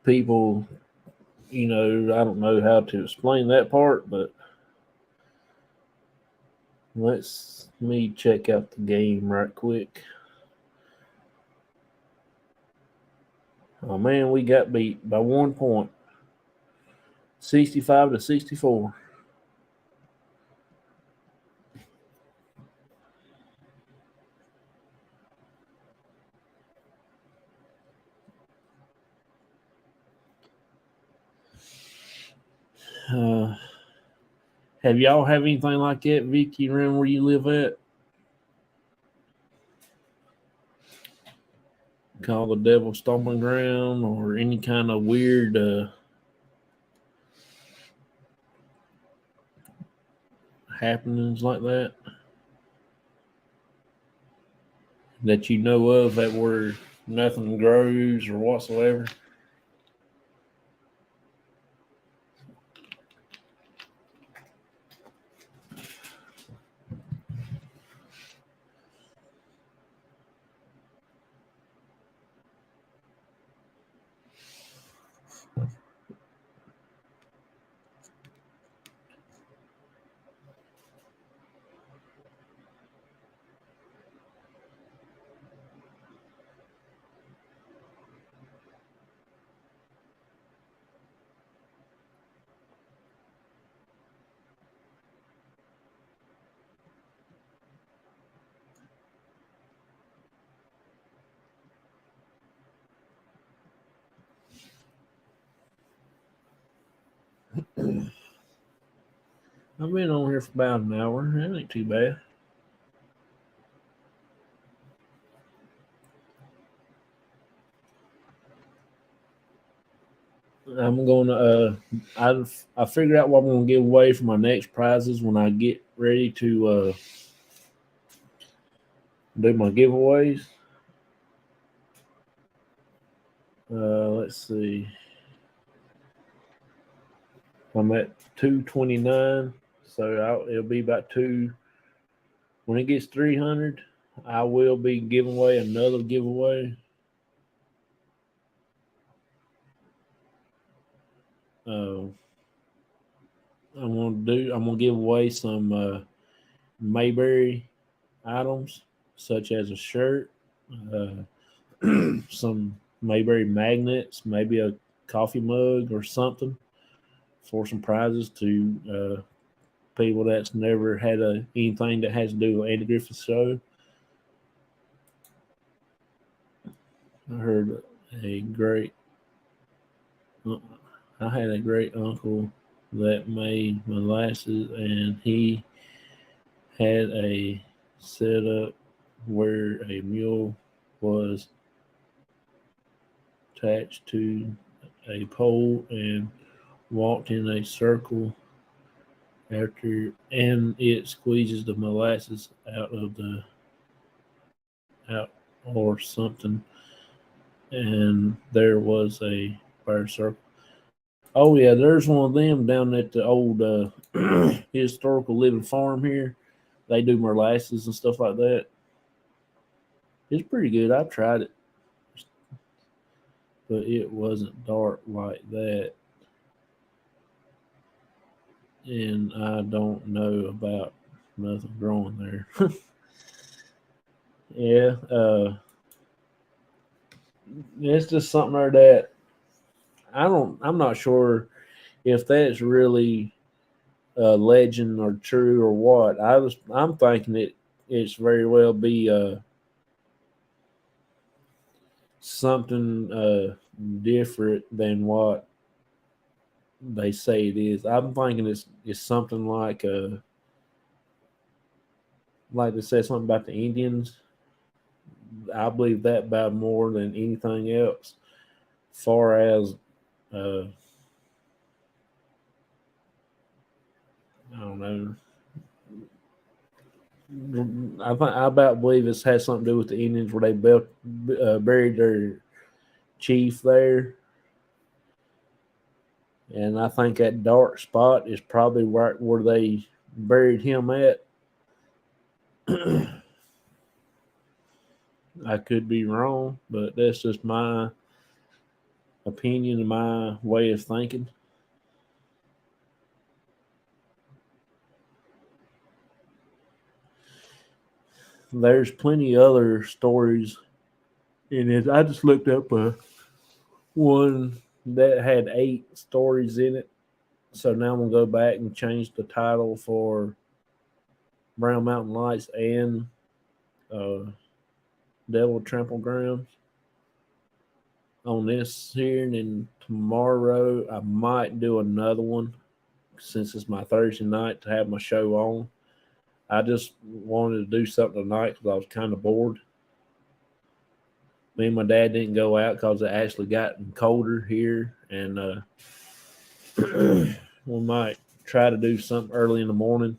people, I don't know how to explain that part, but let's me check out the game right quick. Oh man, we got beat by 1 point. 65-64. Uh, have y'all have anything like that, Vicky, around where you live at? Called the Devil's Stomping Ground, or any kind of weird happenings like that you know of, that where nothing grows or whatsoever? I've been on here for about an hour. That ain't too bad. I'm gonna I figured out what I'm gonna give away for my next prizes when I get ready to do my giveaways. Let's see. I'm at 229, so it'll be about two. When it gets 300, I will be giving away another giveaway. Uh, I'm gonna give away some Mayberry items, such as a shirt, uh, some Mayberry magnets, maybe a coffee mug or something, for some prizes to people that's never had anything that has to do with Andy Griffith's show. I heard a great, I had a great uncle that made molasses, and he had a setup where a mule was attached to a pole and walked in a circle after, and it squeezes the molasses out or something, and there was a fire circle. Oh yeah, there's one of them down at the old historical living farm here. They do molasses and stuff like that. It's pretty good. I've tried it, but it wasn't dark like that, and I don't know about nothing growing there. Yeah, it's just something there that I'm not sure if that's really legend or true or what. I'm thinking it's very well be something different than what they say it is. I'm thinking it's something like they said something about the Indians. I believe that about more than anything else. Far as uh, I don't know, I about believe this has something to do with the Indians where they buried their chief there, and I think that dark spot is probably where they buried him at. I could be wrong, but that's just my opinion and my way of thinking. There's plenty other stories in it. I just looked up one that had 8 stories in it. So now I'm gonna go back and change the title for Brown Mountain Lights and uh, Devil Trample Grounds on this here, and then tomorrow I might do another one since it's my Thursday night to have my show on. I just wanted to do something tonight because I was kind of bored. Me and my dad didn't go out because it actually gotten colder here, and we might try to do something early in the morning.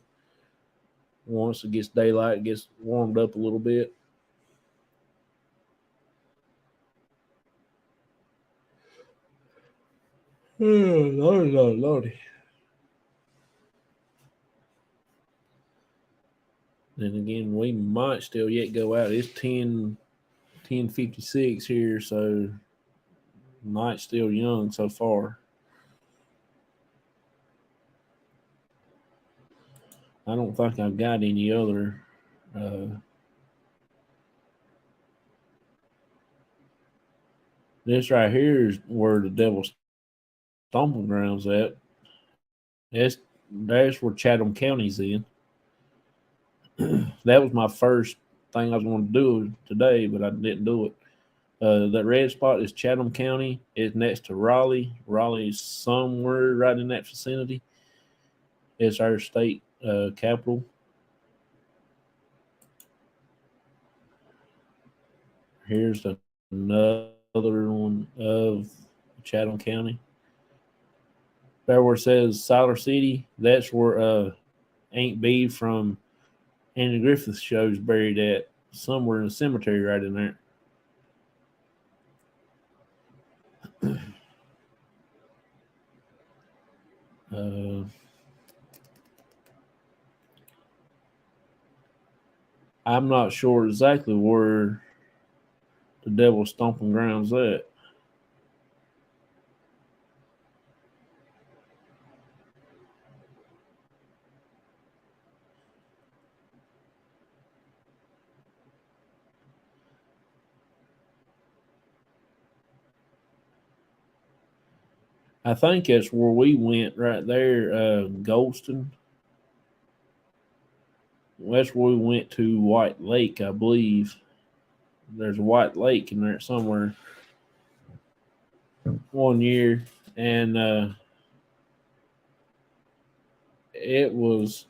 Once it gets daylight, it gets warmed up a little bit. Oh, Lordy, Lordy, Lordy. Then again, we might still yet go out. It's 10:56 here, so night's still young so far. I don't think I've got any other. Uh, this right here is where the Devil's Stomping Grounds at. That's where Chatham County's in. That was my first thing I was going to do today, but I didn't do it. That red spot is Chatham County. It's next to Raleigh. Raleigh is somewhere right in that vicinity. It's our state capital. Here's another one of Chatham County. There where it says Siler City, that's where Aunt B from Andy Griffith's show is buried at, somewhere in the cemetery right in there. I'm not sure exactly where the Devil's Stomping Grounds at. I think that's where we went right there, Goldston. That's where we went to White Lake, I believe. There's a White Lake in there somewhere one year, and it was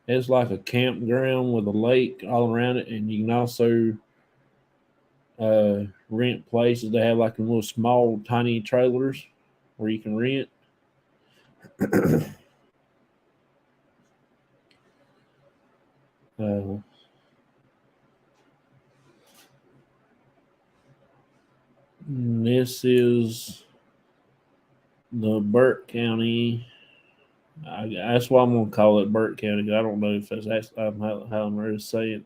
it's like a campground with a lake all around it, and you can also rent places. They have like a little small, tiny trailers where you can rent. uh, this is the Burke County. That's why I'm gonna call it Burke County. I don't know if that's how I'm ready to say it.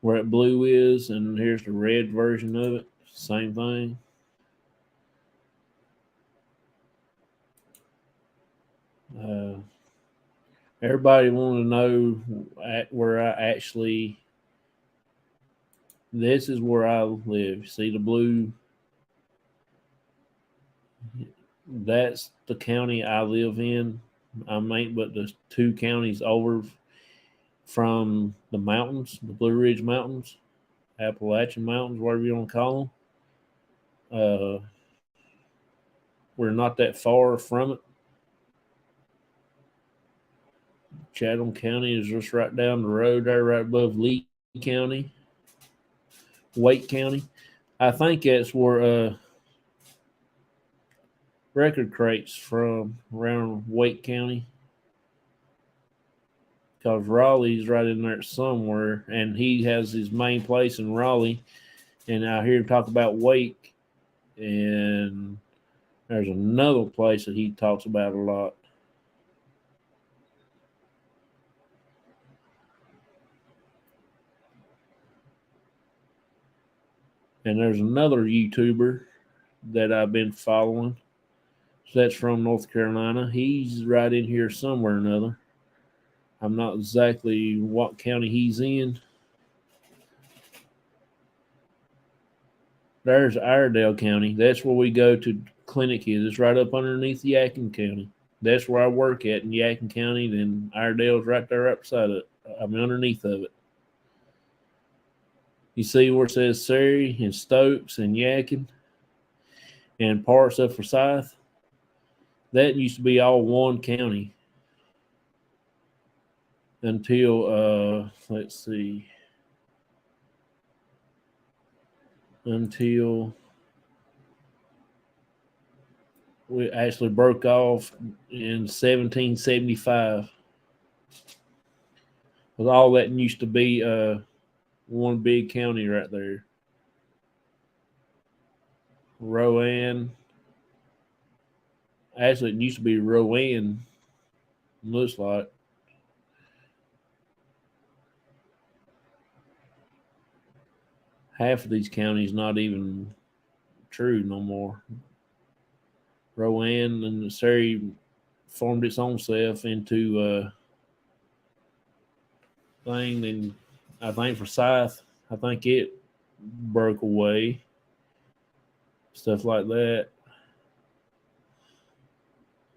Where it blue is, and here's the red version of it. Same thing. Uh, Everybody want to know where I actually. This is where I live. See the blue? That's the county I live in. I mean, but the two counties over from the mountains, the Blue Ridge Mountains, Appalachian Mountains, whatever you want to call them. We're not that far from it. Chatham County is just right down the road there, right above Lee County, Wake County. I think that's where Record Crates from, around Wake County. Because Raleigh's right in there somewhere, and he has his main place in Raleigh. And I hear him talk about Wake, and there's another place that he talks about a lot. And there's another YouTuber that I've been following. That's from North Carolina. He's right in here somewhere or another. I'm not exactly what county he's in. There's Iredell County. That's where we go to clinic is. It's right up underneath Yadkin County. That's where I work at in Yadkin County. Then Iredell's right there right beside it. I mean, underneath of it. You see where it says Surrey and Stokes and Yadkin and parts of Forsyth? That used to be all one county. until let's see, until we actually broke off in 1775. With all that used to be one big county right there. Rowan. Actually, it used to be Rowan. Looks like. Half of these counties not even true no more. Rowan and Surrey formed its own self into thing, and I think Forsyth, I think it broke away. Stuff like that.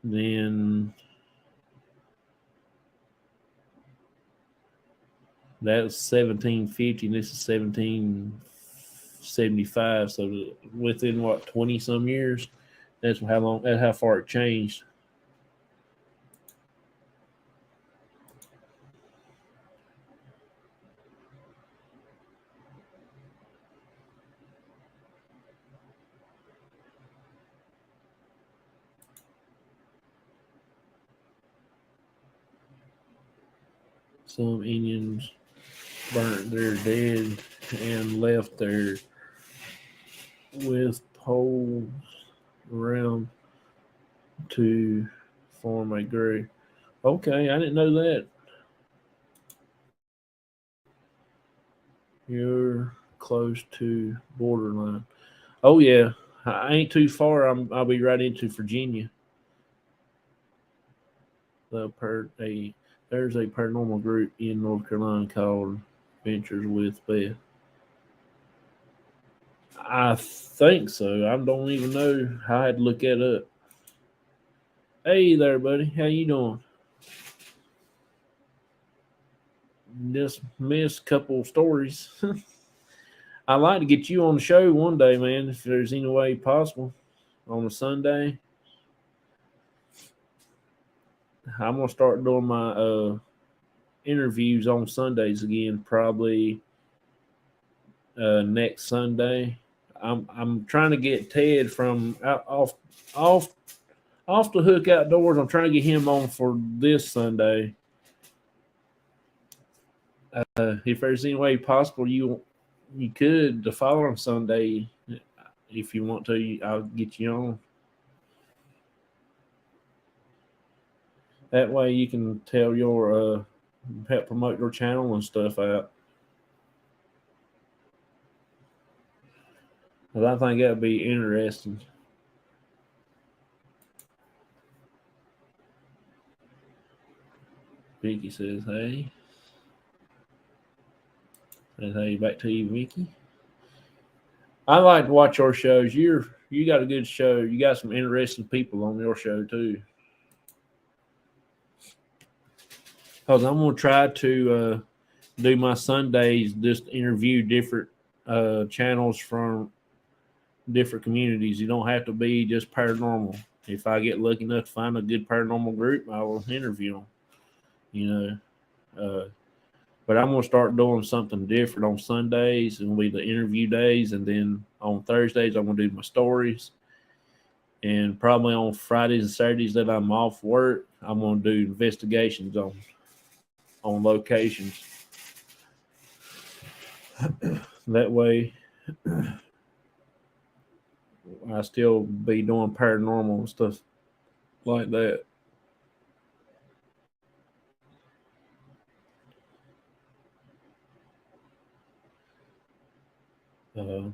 Then that was 1750, and this is 1775. So within what 20 some years, that's how long. That's how far it changed. Some Indians burnt their dead and left there with poles around to form a grave. Okay, I didn't know that. You're close to borderline. Oh yeah, I ain't too far. I'll be right into Virginia. There's a paranormal group in North Carolina called Ventures with Beth. I think so. I don't even know. I had to look that up. Hey there, buddy. How you doing? Just missed a couple stories. I'd like to get you on the show one day, man, if there's any way possible. On a Sunday. I'm gonna start doing my interviews on Sundays again, probably next Sunday. I'm trying to get Ted from off off the hook outdoors. I'm trying to get him on for this Sunday. If there's any way possible, you could the following Sunday, if you want to. I'll get you on. That way you can tell your help promote your channel and stuff out. But I think that'd be interesting. Vicky says, "Hey." Says, "Hey, back to you, Vicky." I like to watch your shows. You got a good show. You got some interesting people on your show too. Because I'm gonna try to do my Sundays, just interview different channels from different communities. You don't have to be just paranormal. If I get lucky enough to find a good paranormal group, I will interview them. You know, but I'm gonna start doing something different on Sundays. It'll be the interview days, and then on Thursdays I'm gonna do my stories. And probably on Fridays and Saturdays that I'm off work, I'm gonna do investigations on locations. That way, I still be doing paranormal stuff like that. Uh,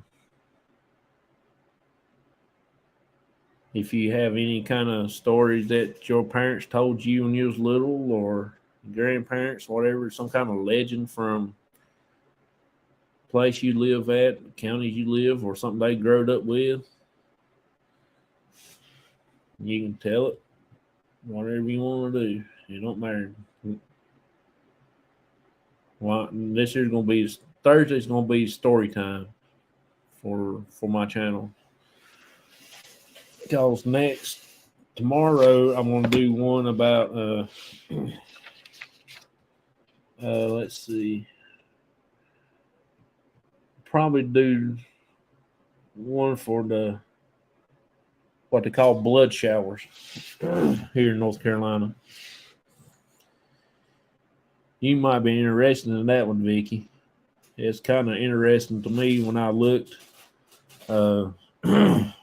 if you have any kind of stories that your parents told you when you was little, or grandparents, whatever, some kind of legend from place you live at, counties you live, or something they growed up with, you can tell it. Whatever you want to do, it don't matter. Well, this year's gonna be Thursday's gonna be story time for my channel. Because next tomorrow I'm gonna do one about Let's see. Probably do one for the what they call blood showers here in North Carolina. You might be interested in that one, Vicky. It's kind of interesting to me when I looked. Uh, when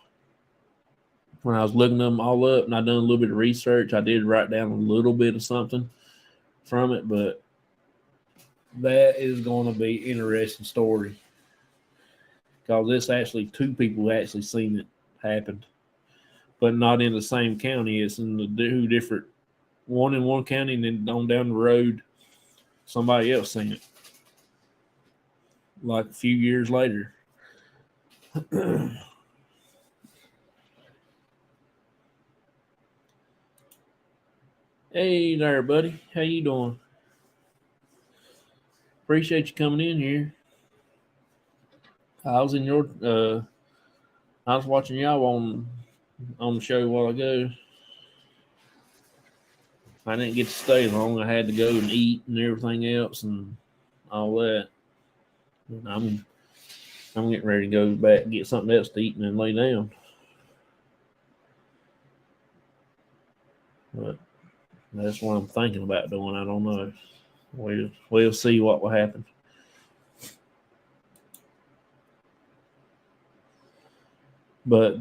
I was looking them all up and I done a little bit of research, I did write down a little bit of something from it, but that is going to be an interesting story because it's actually two people actually seen it happen, but not in the same county. It's in the two different, one in one county and then on down the road, somebody else seen it like a few years later. Hey there, buddy. How you doing? Appreciate you coming in here. I was in your I was watching y'all on the show a while ago. I didn't get to stay long. I had to go and eat and everything else and all that. I'm getting ready to go back and get something else to eat and then lay down. But that's what I'm thinking about doing. I don't know. We'll see what will happen. But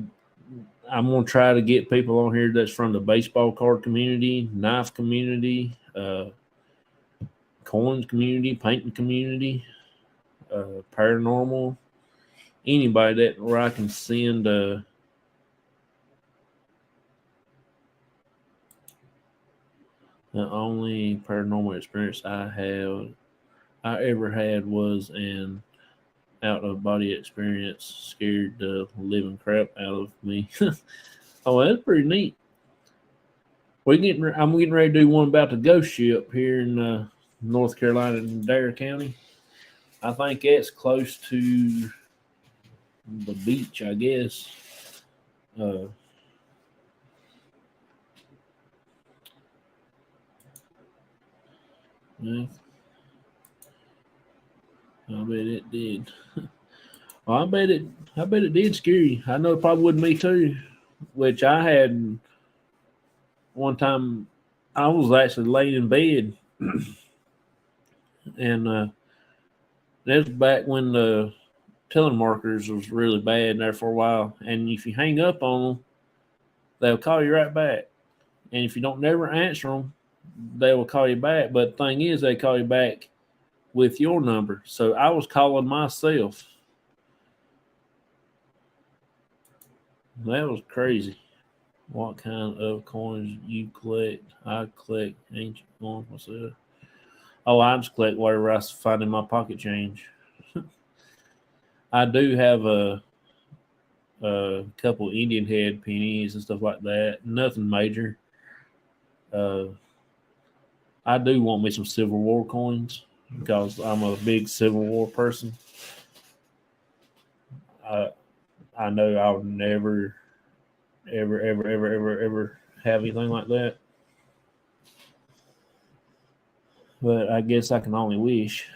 I'm gonna try to get people on here that's from the baseball card community, knife community, coins community, painting community, paranormal, anybody that where I can send the only paranormal experience I ever had was an out of body experience. Scared the living crap out of me. Oh, that's pretty neat. I'm getting ready to do one about the ghost ship here in North Carolina in Dare County. I think that's close to the beach, I guess. Uh, yeah, I bet it did. Well, I bet it did scare you. I know it probably would me too. Which I had one time. I was actually laying in bed, and that was back when the telemarketers was really bad there for a while. And if you hang up on them, they'll call you right back. And if you don't never answer them, they will call you back. But the thing is, they call you back with your number. So I was calling myself. That was crazy. What kind of coins you collect? I collect ancient coins myself. Oh, I just collect whatever I find in my pocket change. I do have a couple Indian head pennies and stuff like that. Nothing major. Uh, I do want me some Civil War coins because I'm a big Civil War person. I I know I'll never, ever have anything like that. But I guess I can only wish.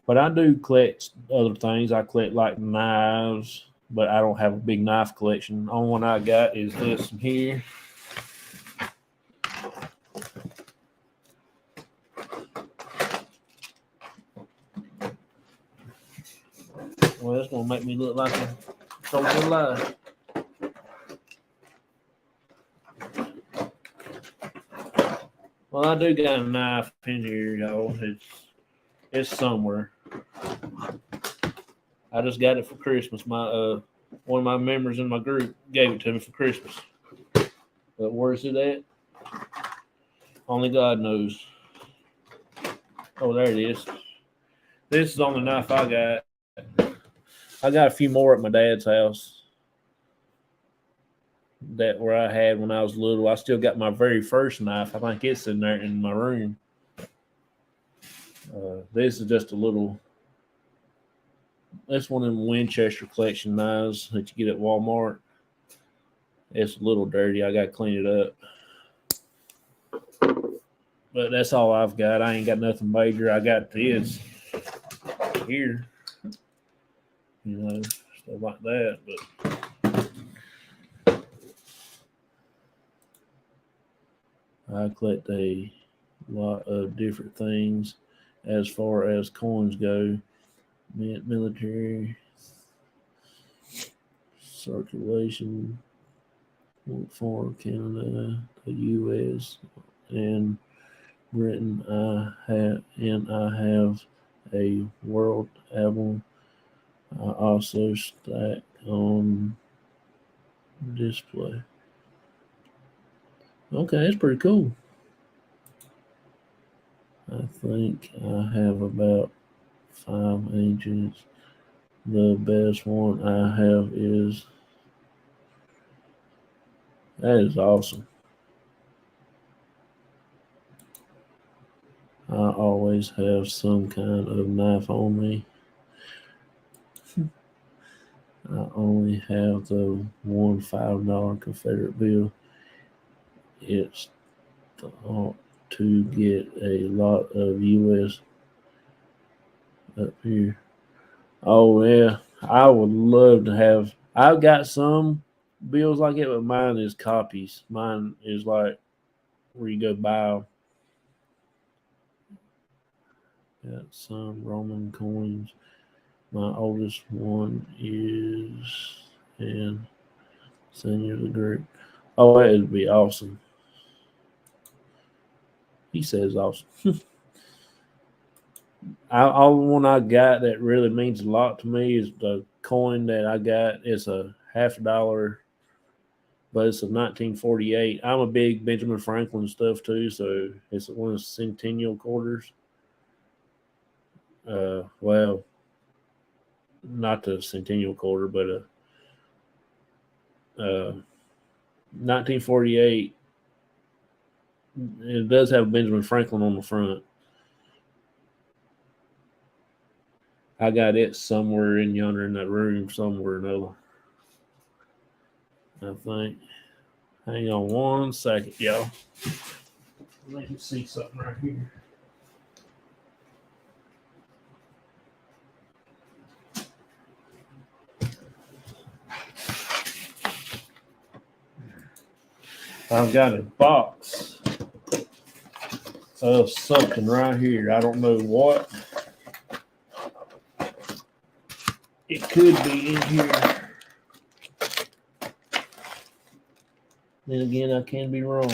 But I do collect other things. I collect like knives, but I don't have a big knife collection. The only one I got is this one here. Well, that's gonna make me look like a soldier alive. Well, I do got a knife in here, y'all. It's somewhere. I just got it for Christmas. My one of my members in my group gave it to me for Christmas. But where's it at? Only God knows. Oh, there it is. This is on the knife I got. I got a few more at my dad's house that where I had when I was little. I still got my very first knife. I think it's in there in my room. This is just a little. That's one of them Winchester collection knives that you get at Walmart. It's a little dirty. I got to clean it up. But that's all I've got. I ain't got nothing major. I got this here, stuff like that. But I collect a lot of different things as far as coins go. Military circulation for Canada, the U.S., and Britain. I have a world album. I also stack on display. Okay, that's pretty cool. I think I have about 5 ancients. The best one I have is that is awesome. I always have some kind of knife on me. I only have the one $5 Confederate bill. It's to get a lot of U.S. up here. Oh yeah, I would love to have. I've got some bills like it, but mine is copies. Mine is like where you go buy. Got some Roman coins. My oldest one is in senior degree. Oh, that would be awesome. He says awesome. All the one I got that really means a lot to me is the coin that I got. It's a $50, but it's a 1948. I'm a big Benjamin Franklin stuff too, so it's one of the centennial quarters. Well, not the centennial quarter, but 1948. It does have Benjamin Franklin on the front. I got it somewhere in yonder in that room, somewhere or another. I think. Hang on one second, y'all. Let me see something right here. I've got a box of something right here. I don't know what. It could be in here. Then again, I can be wrong.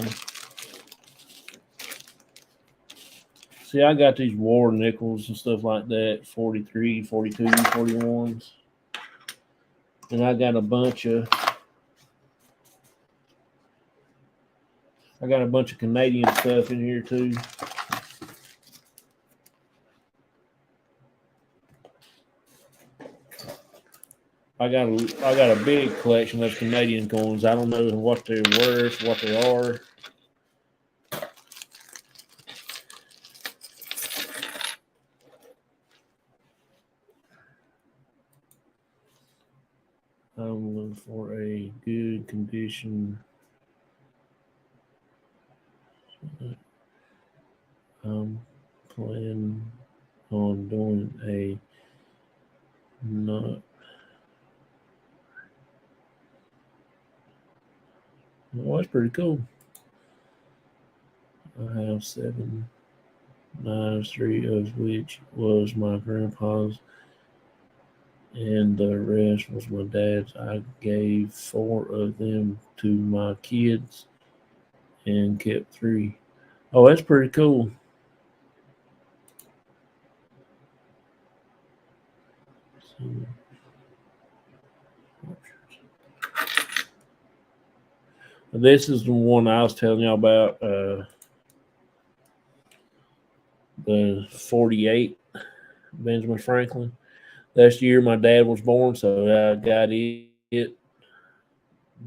See, I got these war nickels and stuff like that, 43, 42, 41s. And I got a bunch of Canadian stuff in here too. I got a big collection of Canadian coins. I don't know what they're worth, what they are. I'm looking for a good condition. I'm planning on doing a not. Well, that's pretty cool. I have 7 knives, 3 of which was my grandpa's, and the rest was my dad's. I gave 4 of them to my kids and kept 3. Oh, that's pretty cool. This is the one I was telling y'all about, the 48 Benjamin Franklin. That's the year my dad was born, so I got it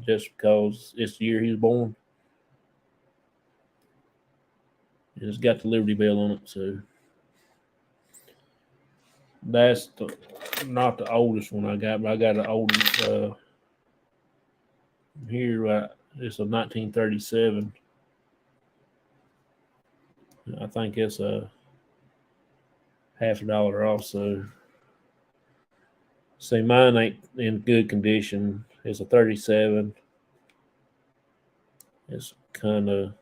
just because it's the year he was born. And it's got the Liberty Bell on it, so that's not the oldest one I got, but I got an oldest here. It's a 1937. I think it's a $50 also. See, mine ain't in good condition. It's a 37. It's kind of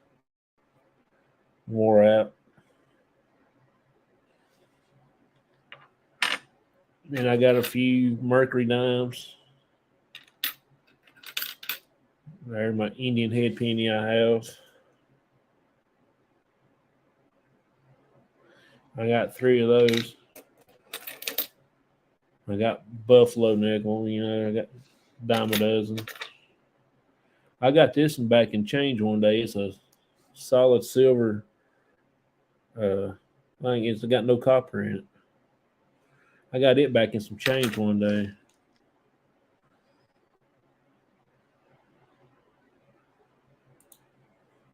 wore out. Then I got a few Mercury dimes. There's my Indian head penny I have. I got 3 of those. I got buffalo nickel, I got dime a dozen. I got this one back in change one day. It's a solid silver. I think it's got no copper in it. I got it back in some change one day.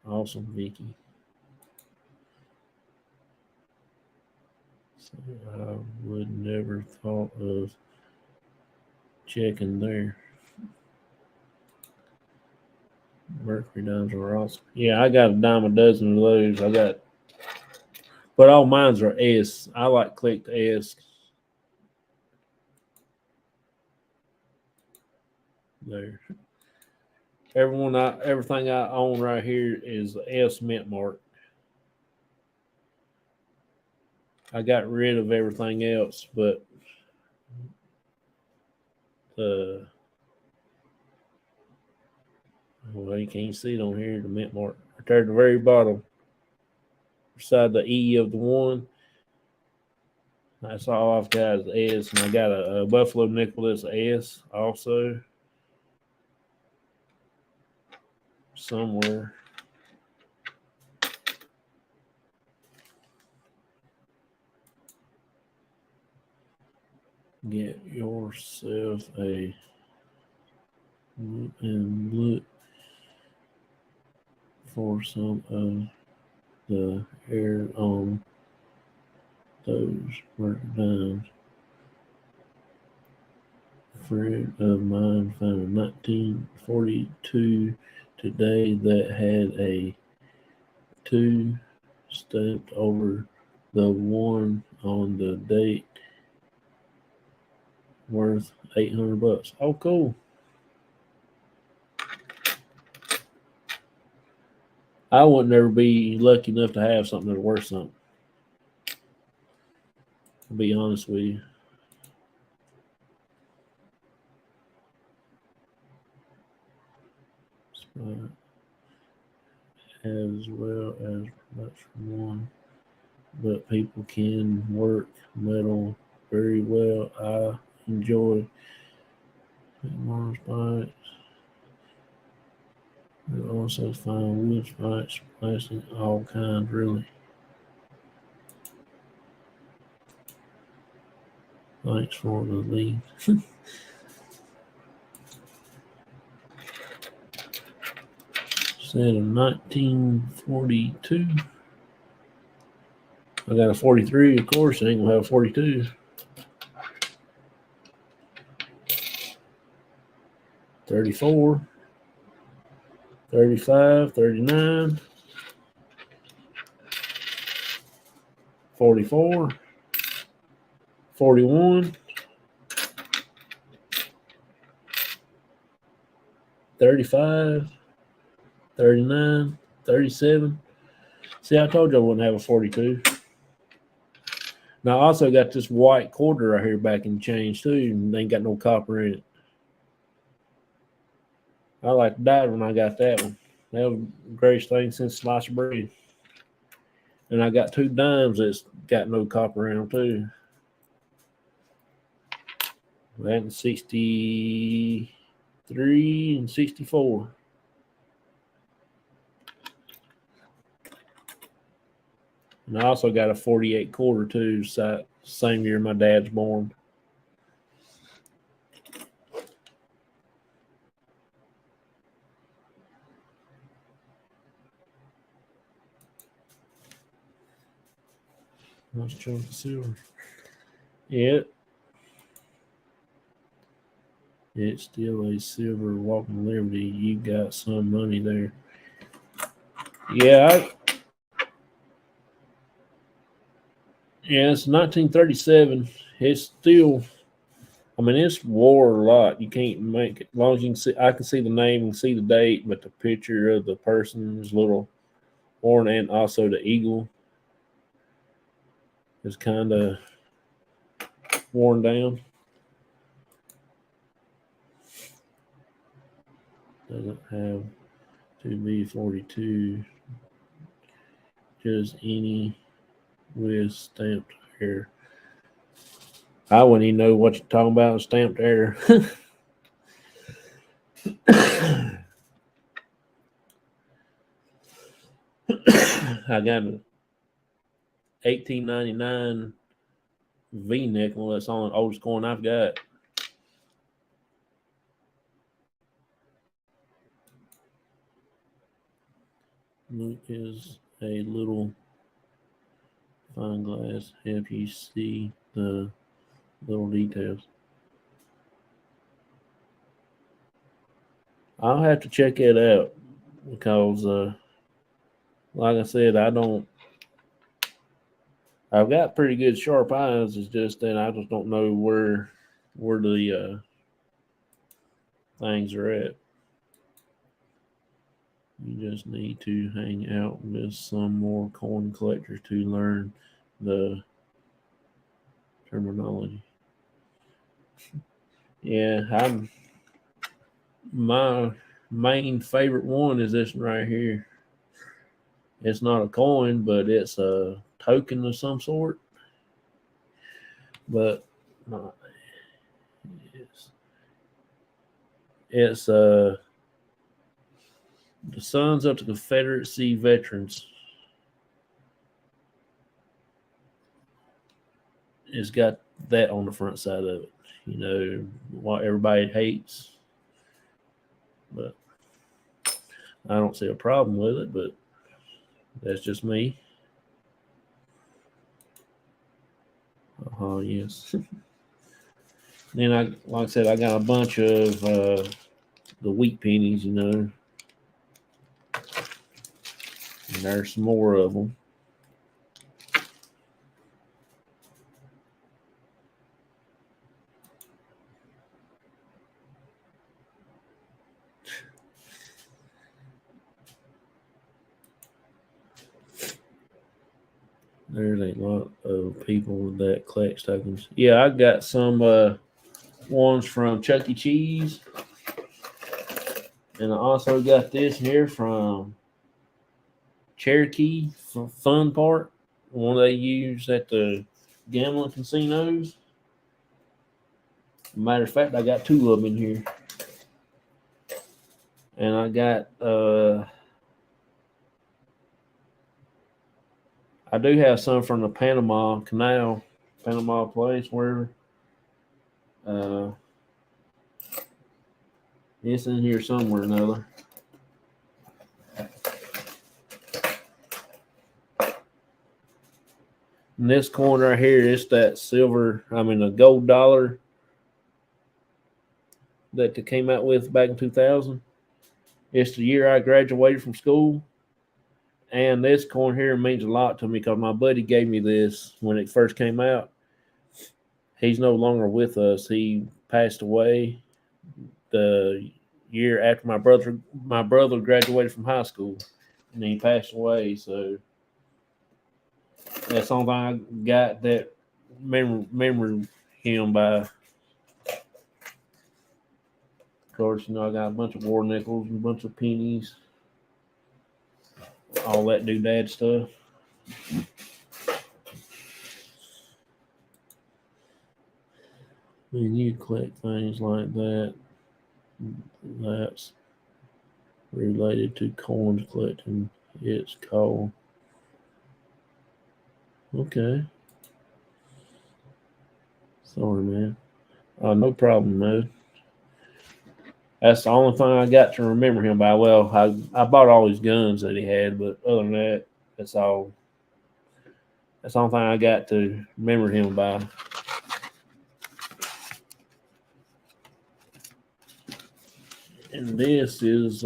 Awesome, Vicky. So I would never thought of checking there. Mercury dimes are awesome. Yeah, I got a dime a dozen of those. But all mines are S. I like clicked S. There. Everything I own right here is S mint mark. I got rid of everything else, but well, you can't see it on here, the mint mark. Right there at the very bottom, beside the E of the one. That's all I've got is S, and I got a buffalo nickel that's S also somewhere. Get yourself a and look for some of the hair on those work dimes. A friend of mine found a 1942 today that had a 2 stamped over the 1 on the date, worth $800. Oh, cool. I would never be lucky enough to have something that's worth something. To be honest with you. As well as production one, but people can work metal very well. I enjoy more spikes. We also find wood spikes, plastic, all kinds, really. Thanks for the link. Said in 1942. I got a 43, of course. I ain't gonna have a 42. 34, 35, 39, 44, 41, 35, 39, 37. See, I told you I wouldn't have a 42. Now, I also got this white quarter right here back in change, too, and they ain't got no copper in it. I like that when I got that one. That was the greatest thing since sliced bread. And I got 2 dimes that's got no copper in them, too. That in 63 and 64. And I also got a 48 quarter, too, same year my dad's born. Nice chunk of silver. Yeah. It's still a silver walking liberty. You got some money there. Yeah, Yeah, it's 1937. It's still, I mean, it's wore a lot. You can't make it. As long as you can see, I can see the name and see the date, but the picture of the person is a little worn, and also the eagle is kind of worn down. Doesn't have to be 42, just any with stamped air. I wouldn't even know what you're talking about, stamped air. I got an 1899 V nickel. That's on the oldest coin I've got. Is a little fine glass. Help you see the little details. I'll have to check it out because, like I said, I've got pretty good sharp eyes. It's just that I just don't know where the things are at. You just need to hang out with some more coin collectors to learn the terminology. Yeah, my main favorite one is this one right here. It's not a coin, but it's a token of some sort. But it's the Sons of the Confederacy Veterans. It's got that on the front side of it. You know what everybody hates, but I don't see a problem with it. But that's just me. Yes. Then like I said, I got a bunch of the wheat pennies. You know, and there's some more of them. There's a lot of people that collect tokens. Yeah, I got some ones from Chuck E. Cheese, and I also got this here from Cherokee Fun Park, one they use at the gambling casinos. Matter of fact, I got two of them in here, and I got I do have some from the Panama Canal, Panama Place, wherever. Uh, it's in here somewhere or another. And this coin right here is that silver, a gold dollar that they came out with back in 2000. It's the year I graduated from school. And this coin here means a lot to me because my buddy gave me this when it first came out. He's no longer with us. He passed away the year after my brother graduated from high school, and he passed away. So that's the only thing I got that remember him by. Of course, I got a bunch of war nickels and a bunch of pennies, all that doodad stuff. When you collect things like that, that's related to coins collecting. It's called. Okay. Sorry, man. No problem, man. That's the only thing I got to remember him by. Well, I bought all his guns that he had, but other than that, that's all. That's the only thing I got to remember him by. And this is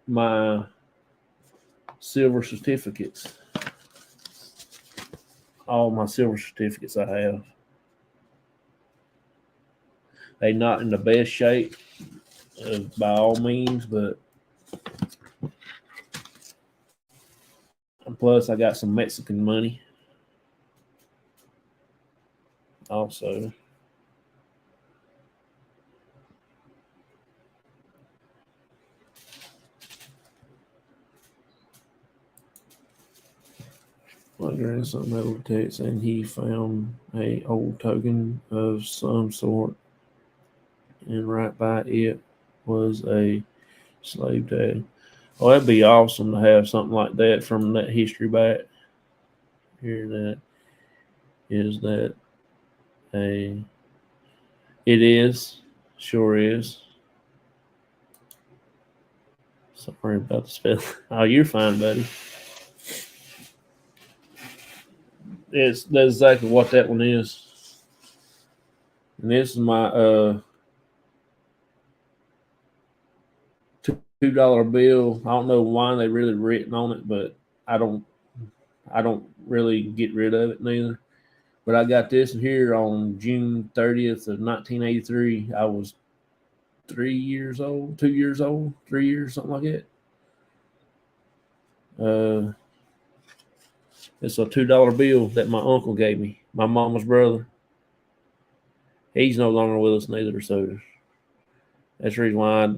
my silver certificates. All my silver certificates I have. They not in the best shape, by all means, but plus I got some Mexican money also. My grandson made a text and he found a old token of some sort, and right by it was a slave tag. Oh, that'd be awesome to have something like that from that history back. Here, that is that a. It is, sure is. Sorry about the spell. Oh, you're fine, buddy. That's exactly what that one is. And this is my $2 bill. I don't know why they really written on it, but I don't really get rid of it neither. But I got this here on June 30th of 1983. I was 3 years old, 2 years old, 3 years, something like that. It's a $2 bill that my uncle gave me, my mama's brother. He's no longer with us neither, so that's the reason why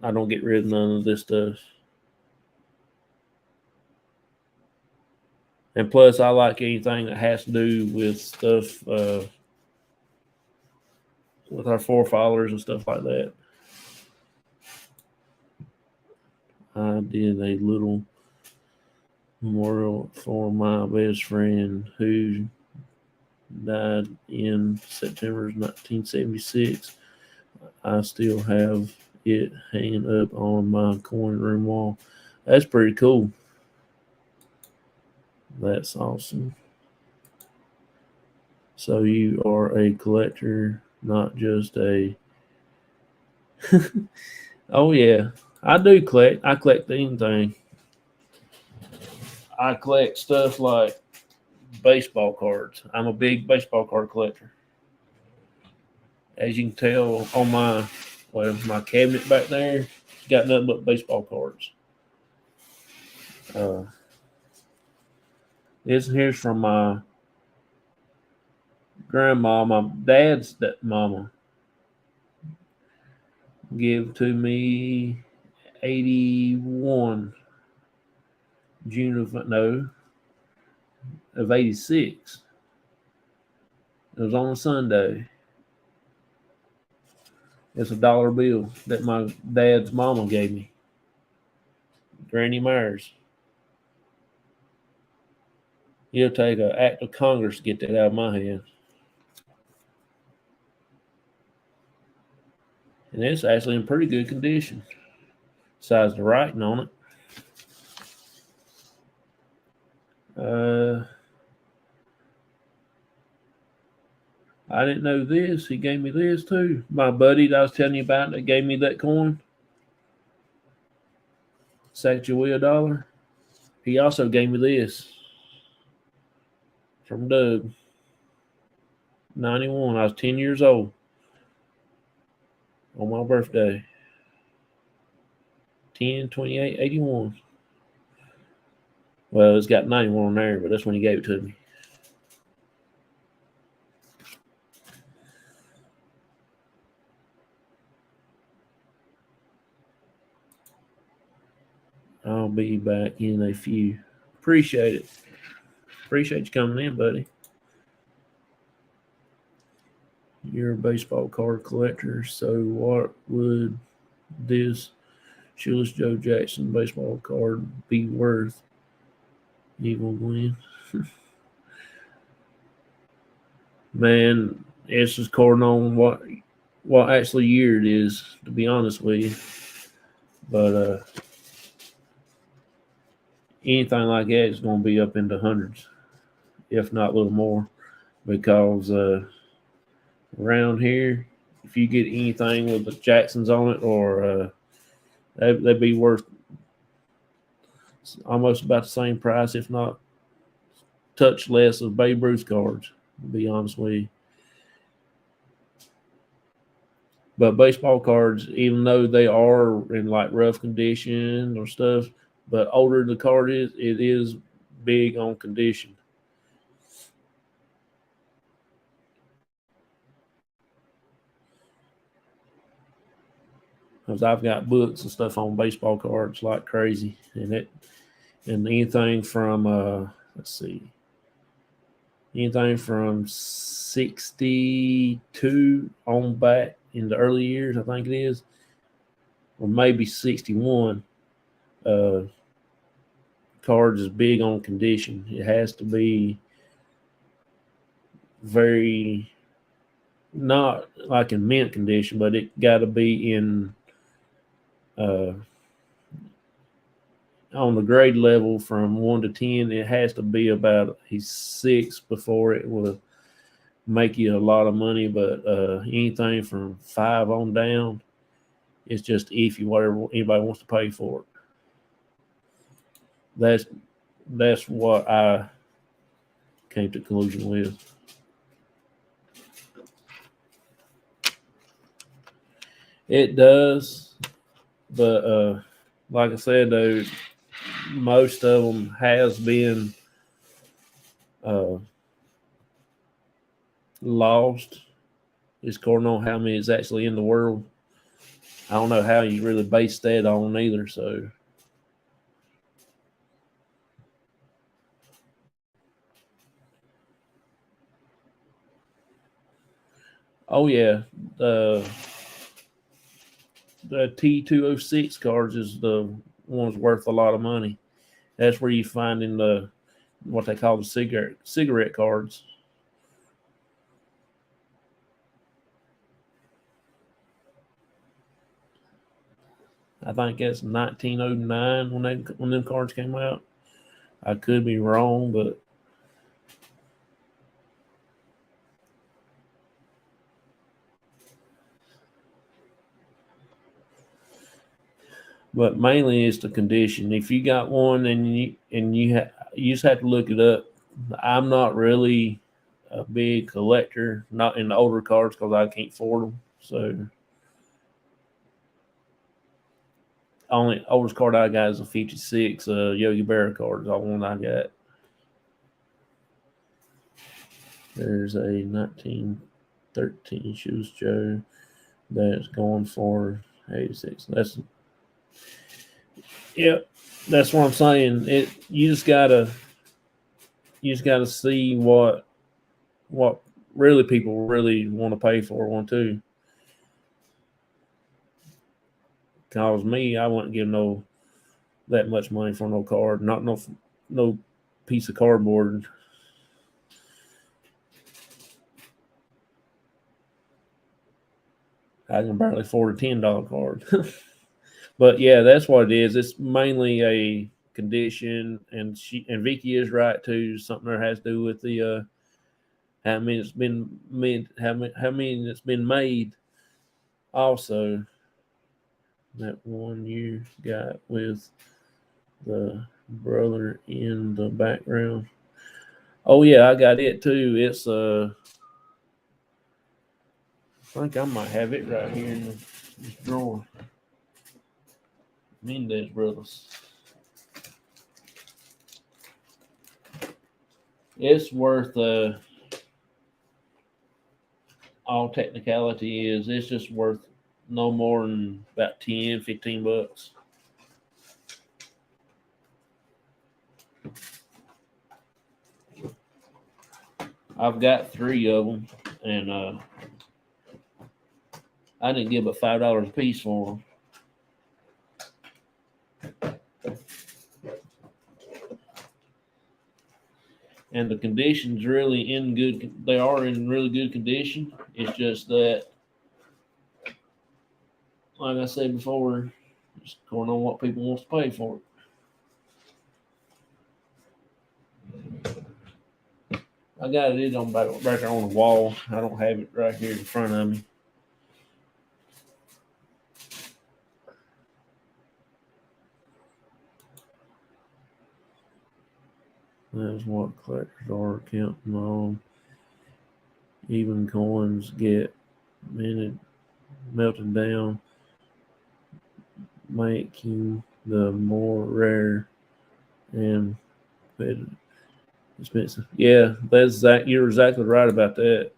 I don't get rid of none of this stuff. And plus, I like anything that has to do with stuff with our forefathers and stuff like that. I did a little memorial for my best friend who died in September 1976. I still have it hanging up on my coin room wall. That's pretty cool. That's awesome. So you are a collector, not just a. Oh yeah, I do collect. I collect anything. I collect stuff like baseball cards. I'm a big baseball card collector. As you can tell on my cabinet back there, got nothing but baseball cards. This here's from my grandma, my dad's mama. Give to me 81 June of 86. It was on a Sunday. It's a $1 bill that my dad's mama gave me. Granny Myers. It'll take an act of Congress to get that out of my hand. And it's actually in pretty good condition. Besides the writing on it. I didn't know this. He gave me this too. My buddy that I was telling you about that gave me that coin. Sacagawea dollar. He also gave me this from Doug. 91. I was 10 years old on my birthday. 10/28/81. Well, it's got 91 on there, but that's when he gave it to me. I'll be back in a few. Appreciate it. Appreciate you coming in, buddy. You're a baseball card collector, so what would this Shoeless Joe Jackson baseball card be worth? Eagle Glenn. Man, it's just according on what actually year it is, to be honest with you. But anything like that is going to be up into hundreds, if not a little more, because around here, if you get anything with the Jacksons on it, or they'd be worth It's almost about the same price, if not touch less, of Babe Ruth cards, to be honest with you. But baseball cards, even though they are in like rough condition or stuff, but older the card is, it is big on condition. Because I've got books and stuff on baseball cards like crazy, and anything from let's see, anything from 62 on back in the early years, I think it is, or maybe 61. Cards is big on condition. It has to be very, not like in mint condition, but it got to be in on the grade level from 1 to 10. It has to be about a 6 before it will make you a lot of money. But anything from 5 on down, it's just iffy, whatever anybody wants to pay for it. That's what I came to conclusion with. It does, but like I said, though, most of them has been lost. It's according on how many is actually in the world. I don't know how you really base that on either. So, oh yeah, the T206 cards is the one's worth a lot of money. That's where you find in the what they call the cigarette cards. I think that's 1909 when them cards came out. I could be wrong, but mainly it's the condition. If you got one and you just have to look it up. I'm not really a big collector, not in the older cards because I can't afford them. So only oldest card I got is a 56 Yogi Berra card. Is all one I got. There's a 1913 Shoes Joe that's going for 86. That's what I'm saying. You just gotta see what really people really want to pay for one too. Cause me, I wouldn't give that much money for no card, not no piece of cardboard. I can barely afford a $10 card. But yeah, that's what it is. It's mainly a condition, and Vicky is right too. Something that has to do with the how many it's been made, how many it's been made. Also, that one you got with the brother in the background. Oh yeah, I got it too. It's I think I might have it right here in this drawer. Mendez Brothers. It's worth all technicality is it's just worth no more than about 10, 15 bucks. I've got 3 of them, and I didn't give but $5 a piece for them. And the condition's really in good. They are in really good condition. It's just that, like I said before, it's going on what people want to pay for it. I got it on back there on the wall. I don't have it right here in front of me. That's what collectors are counting on. Even coins get minted, melted down, making the more rare and expensive. Yeah, you're exactly right about that.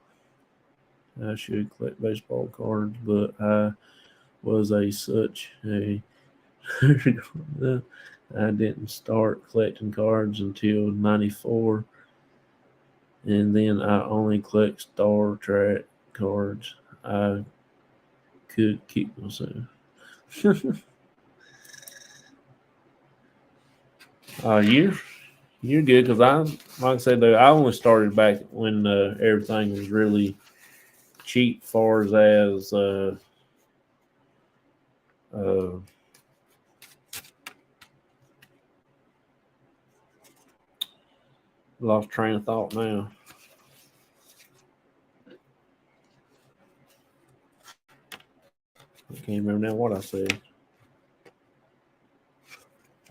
I should collect baseball cards, but I was such a I didn't start collecting cards until '94, and then I only collect Star Trek cards. I could keep myself. You're good because like I said though, I only started back when everything was really cheap, far as uh, lost train of thought now. I can't remember now what I said.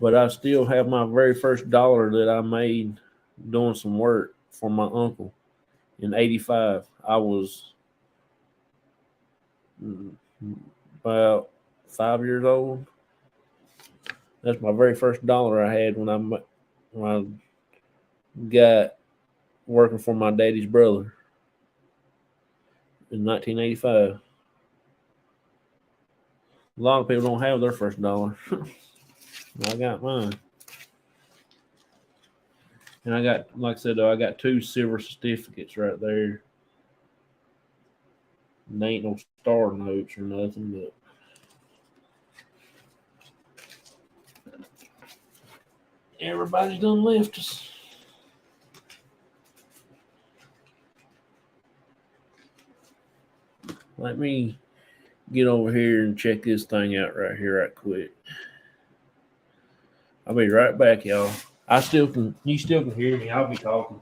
But I still have my very first dollar that I made doing some work for my uncle in '85. I was about 5 years old. That's my very first dollar I had when I got working for my daddy's brother in 1985. A lot of people don't have their first dollar. I got mine. And I got, like I said, though, I got 2 silver certificates right there. And they ain't no star notes or nothing, but everybody's done left us. Let me get over here and check this thing out right here right quick. I'll be right back, y'all. You still can hear me. I'll be talking.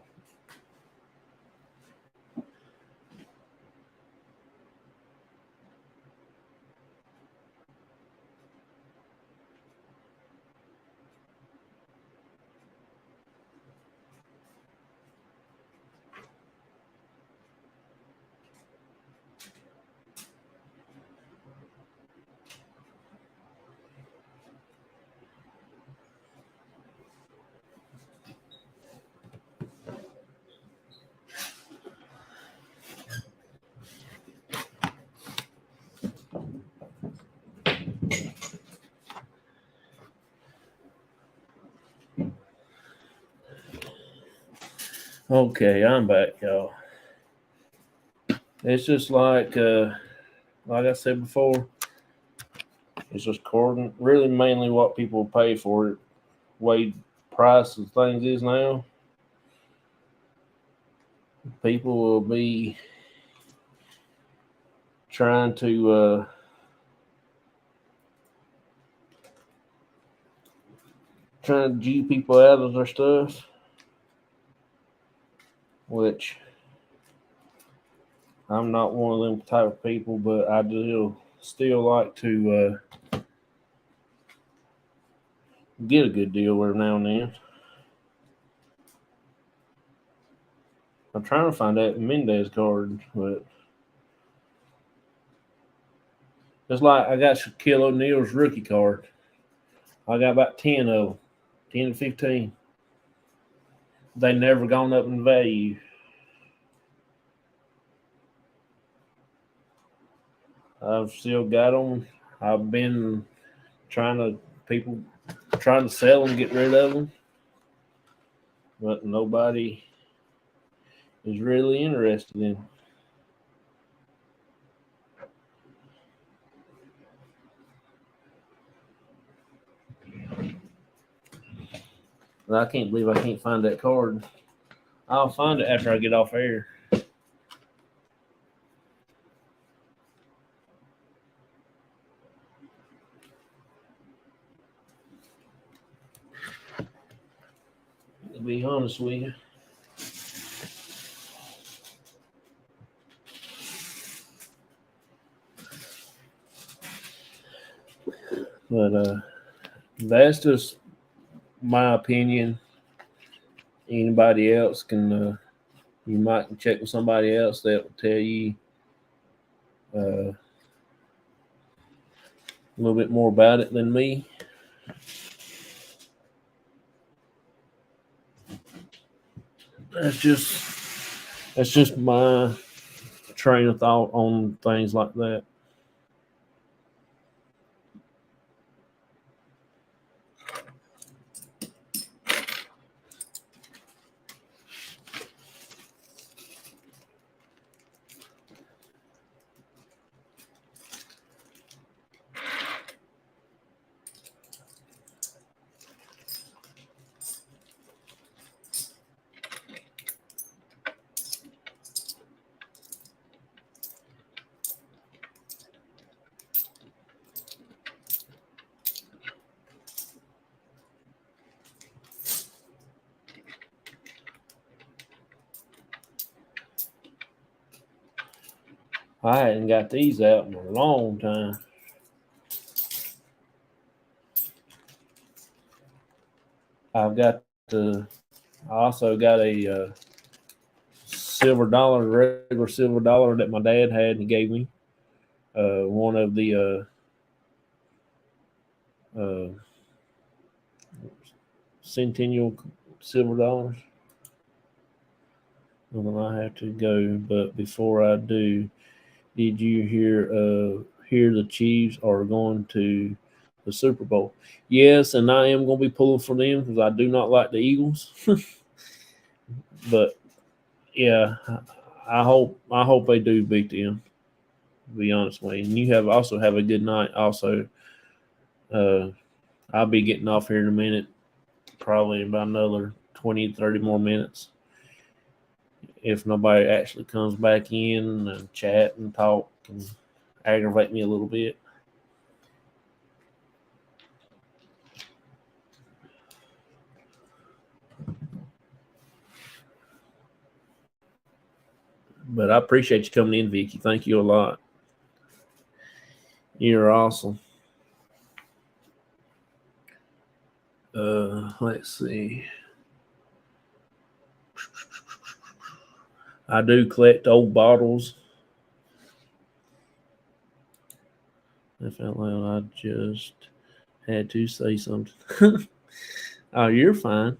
Okay, I'm back, y'all. It's just like I said before, it's just according, really mainly what people pay for it. Way price of things is now, people will be trying to G people out of their stuff, which I'm not one of them type of people, but I do still like to get a good deal every now and then. I'm trying to find that Mendez card, but it's like I got Shaquille O'Neal's rookie card. I got about 10 of them, 10 to 15. They never gone up in value. I've still got them. I've been people trying to sell them, get rid of them, but nobody is really interested in them. I can't believe I can't find that card. I'll find it after I get off air. To be honest with you. But that's just my opinion anybody else can, you might check with somebody else that will tell you a little bit more about it than me. That's just my train of thought on things like that. I hadn't got these out in a long time. I've got the. I also got a silver dollar, regular silver dollar that my dad had, and he gave me. One of the uh, centennial silver dollars. And then I have to go, but before I do, did you hear the Chiefs are going to the Super Bowl? Yes, and I am going to be pulling for them because I do not like the Eagles. But yeah, I hope they do beat them. To be honest with you, and you also have a good night. Also, I'll be getting off here in a minute, probably about another 20, 30 more minutes. If nobody actually comes back in and chat and talk and aggravate me a little bit. But I appreciate you coming in, Vicky. Thank you a lot. You're awesome. Let's see. I do collect old bottles. I felt like I just had to say something. Oh, you're fine.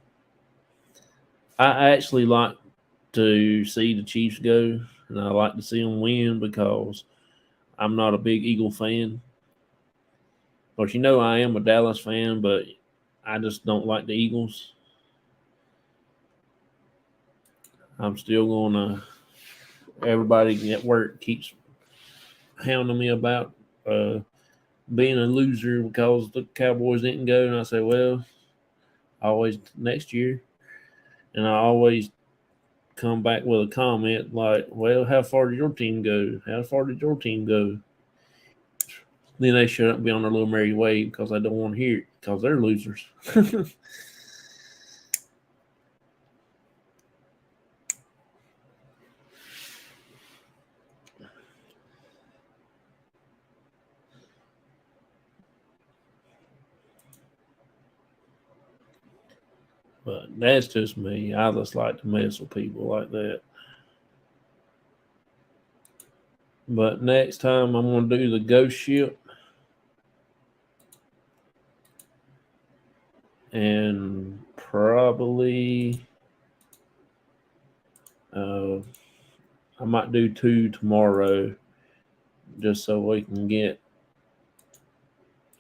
I actually like to see the Chiefs go, and I like to see them win because I'm not a big Eagle fan. Of course, I am a Dallas fan, but I just don't like the Eagles. I'm still going to. Everybody at work keeps hounding me about being a loser because the Cowboys didn't go, and I say, well, always next year, and I always come back with a comment like, well, how far did your team go? How far did your team go? Then they shut up and be on their little merry way because they don't want to hear it because they're losers. But that's just me. I just like to mess with people like that. But next time I'm going to do the ghost ship. And probably I might do 2 tomorrow just so we can get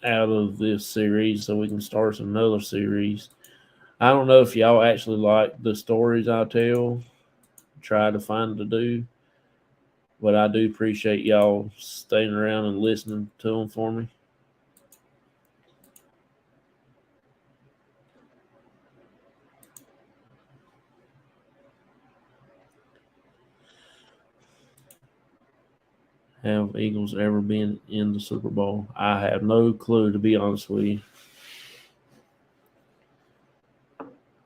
out of this series so we can start another series. I don't know if y'all actually like the stories I tell, try to find to do, but I do appreciate y'all staying around and listening to them for me. Have Eagles ever been in the Super Bowl? I have no clue, to be honest with you.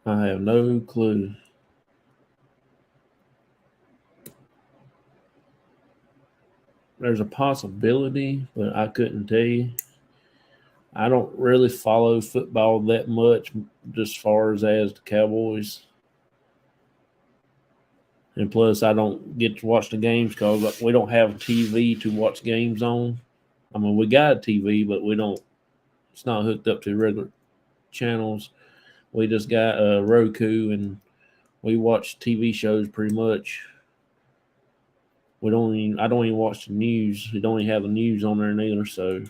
I have no clue. There's a possibility, but I couldn't tell you. I don't really follow football that much, just as far as the Cowboys. And plus, I don't get to watch the games because we don't have a TV to watch games on. I mean, we got a TV, but we don't. It's not hooked up to regular channels. We just got a Roku, and we watch TV shows pretty much. We don't even. I don't even watch the news. We don't even have the news on there neither. So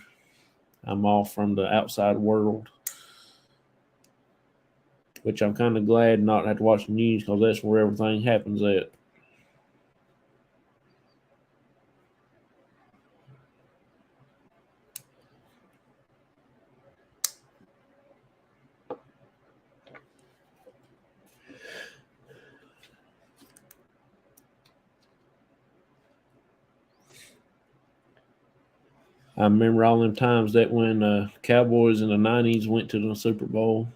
I'm off from the outside world, which I'm kind of glad not to have to watch the news because that's where everything happens at. I remember all them times that when Cowboys in the '90s went to the Super Bowl.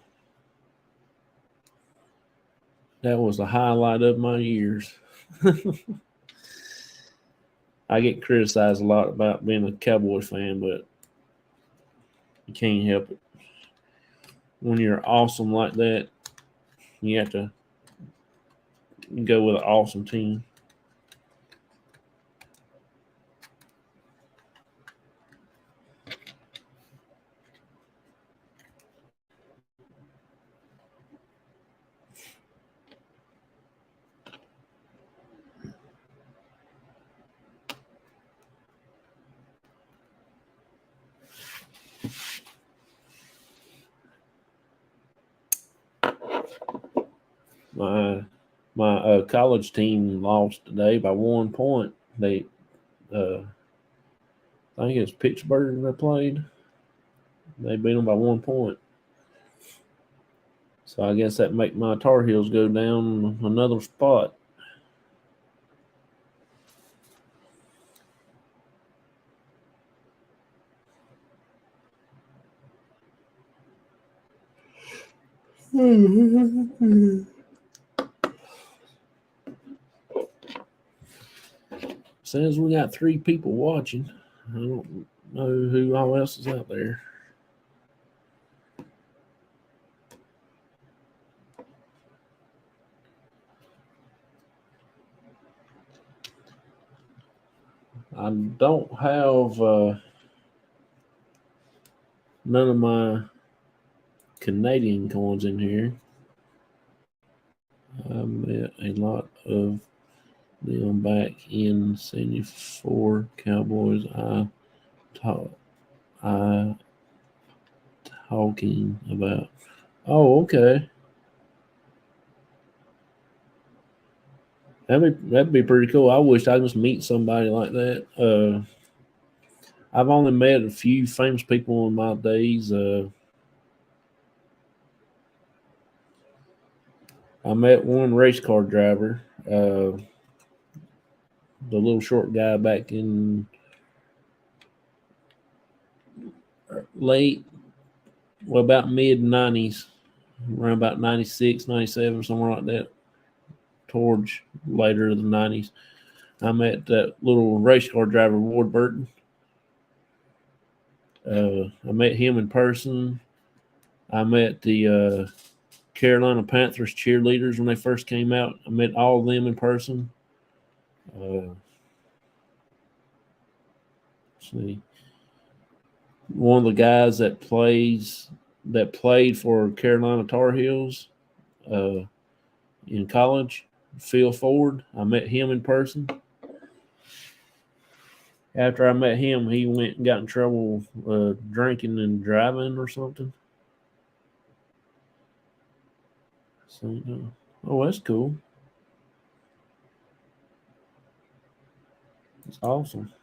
That was the highlight of my years. I get criticized a lot about being a Cowboy fan, but you can't help it. When you're awesome like that, you have to go with an awesome team. My college team lost today by 1 point. They, I think it was Pittsburgh they played. They beat them by 1 point. So I guess that make my Tar Heels go down another spot. Says we got 3 people watching. I don't know who all else is out there. I don't have none of my Canadian coins in here. I met a lot of them back in '74 Cowboys. I talking about. Oh, okay. That'd be pretty cool. I wish I could just meet somebody like that. I've only met a few famous people in my days. I met one race car driver, the little short guy back in late, well, about mid '90s, around about '96, '97, somewhere like that, towards later the '90s. I met that little race car driver, Ward Burton. I met him in person. I met the Carolina Panthers cheerleaders when they first came out. I met all of them in person. Let's see, one of the guys that played for Carolina Tar Heels in college, Phil Ford. I met him in person. After I met him, he went and got in trouble drinking and driving or something. So, oh, that's cool. That's awesome.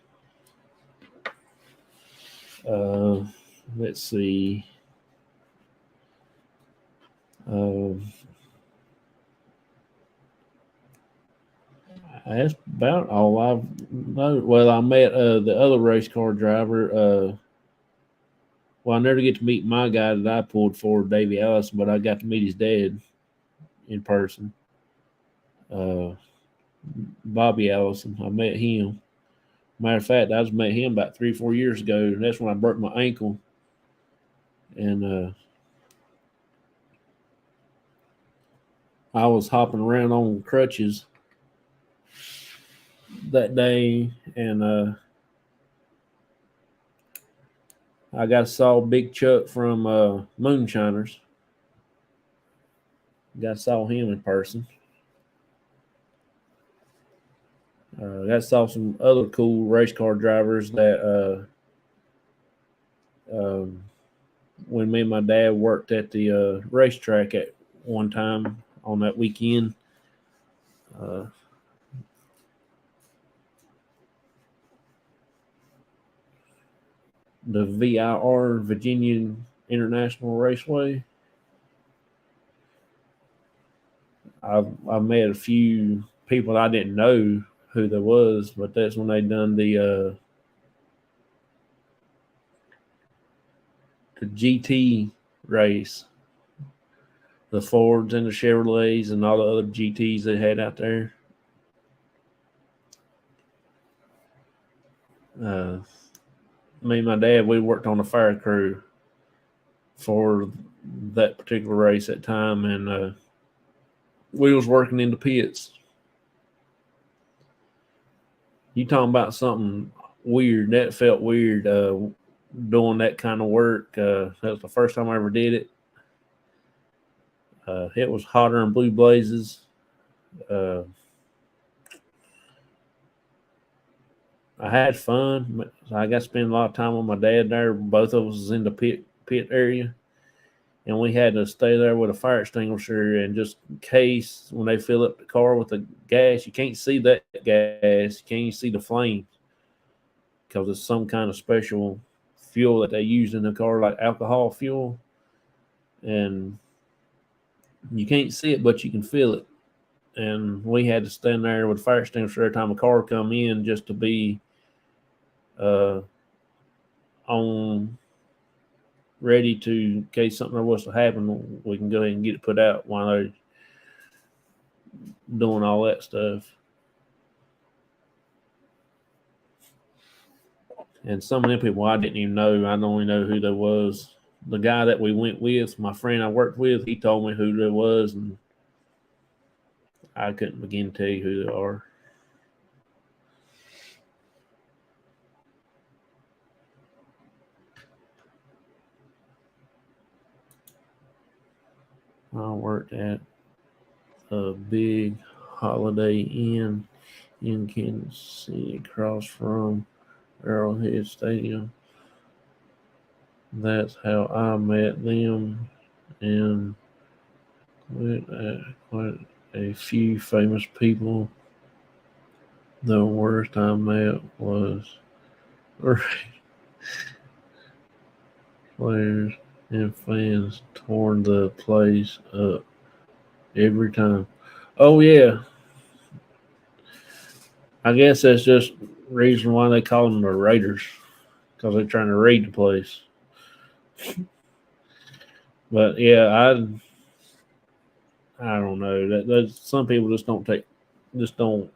Let's see. That's about all I've known. Well, I met the other race car driver. Well, I never get to meet my guy that I pulled for, Davey Allison, but I got to meet his dad in person. Bobby Allison. I met him. Matter of fact, I just met him about 3-4 years ago, and that's when I broke my ankle. And I was hopping around on crutches that day, and I got saw Big Chuck from Moonshiners. Got saw him in person. Got saw some other cool race car drivers that when me and my dad worked at the racetrack at one time on that weekend. Uh, the VIR Virginia International Raceway. I met a few people I didn't know who there was, but that's when they done the GT race, the Fords and the Chevrolets and all the other GTs they had out there. Me and my dad, we worked on the fire crew for that particular race at time, and we was working in the pits. You talking about something weird? That felt weird doing that kind of work. That was the first time I ever did it. It was hotter than blue blazes. I had fun. I got to spend a lot of time with my dad there. Both of us was in the pit area, and we had to stay there with a fire extinguisher, and just in case when they fill up the car with the gas, you can't see that gas. You can't even see the flames because it's some kind of special fuel that they use in the car, like alcohol fuel, and you can't see it, but you can feel it. And we had to stand there with fire extinguisher every time a car come in, just to be on ready to, in case something was to happen, we can go ahead and get it put out while they're doing all that stuff. And some of them people I didn't even know. I don't even know who there was. The guy that we went with, my friend I worked with, he told me who there was, and I couldn't begin to tell you who they are. I worked at a big Holiday Inn in Kansas City across from Arrowhead Stadium. That's how I met them, and quite a few famous people. The worst I met was players and fans torn the place up every time. Oh yeah, I guess that's just reason why they call them the Raiders, because they're trying to raid the place. But yeah, I don't know that some people just don't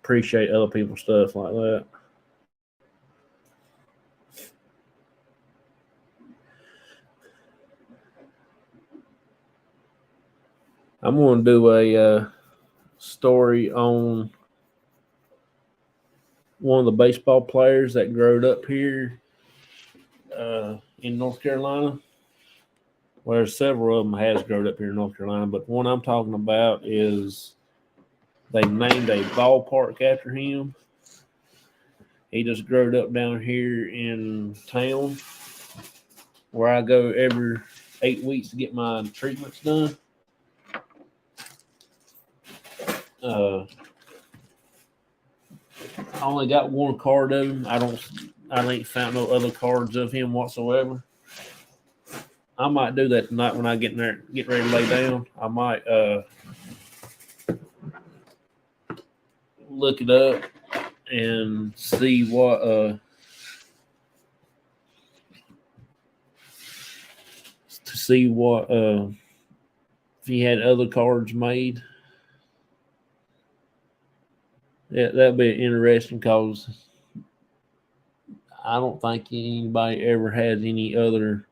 appreciate other people's stuff like that. I'm going to do a story on one of the baseball players that growed up here in North Carolina. Well, there's several of them has grown up here in North Carolina, but one I'm talking about is they named a ballpark after him. He just growed up down here in town where I go every 8 weeks to get my treatments done. I only got one card of him. I ain't found no other cards of him whatsoever. I might do that tonight when I get in there, get ready to lay down. I might look it up and see what if he had other cards made. Yeah, that'd be interesting because I don't think anybody ever had any other.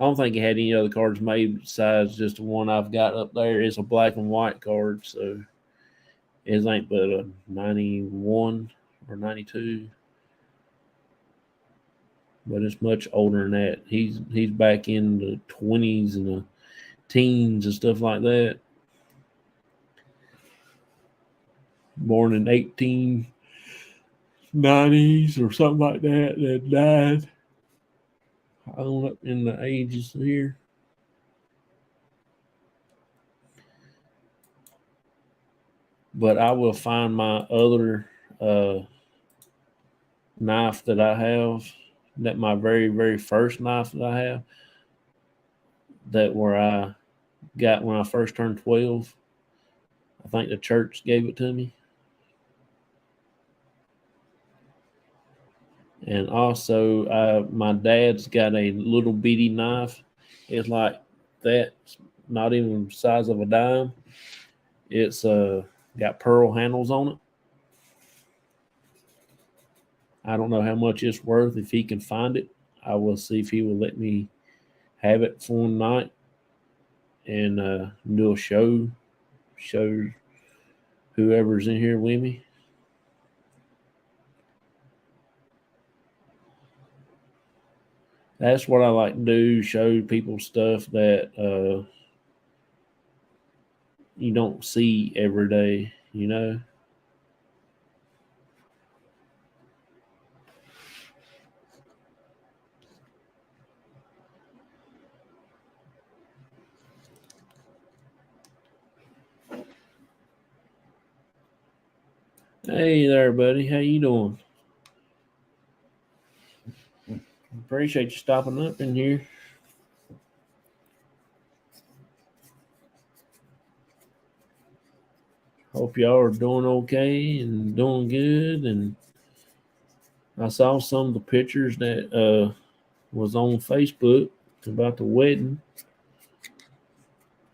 I don't think he had any other cards made besides just the one I've got up there. It's a black and white card, so It ain't but a 91 or 92, but it's much older than that. He's back in the 20s and the teens and stuff like that. Born in 1890s or something like that. That died on up in the ages here. But I will find my other knife that I have, that my very, very first knife that I have, that where I got when I first turned 12. I think the church gave it to me. And also, my dad's got a little bitty knife. It's like that, not even the size of a dime. It's got pearl handles on it. I don't know how much it's worth. If he can find it, I will see if he will let me have it for one night and do a show whoever's in here with me. That's what I like to do, show people stuff that you don't see every day, you know. Hey there, buddy. How you doing? Appreciate you stopping up in here. Hope y'all are doing okay and doing good. And I saw some of the pictures that was on Facebook about the wedding.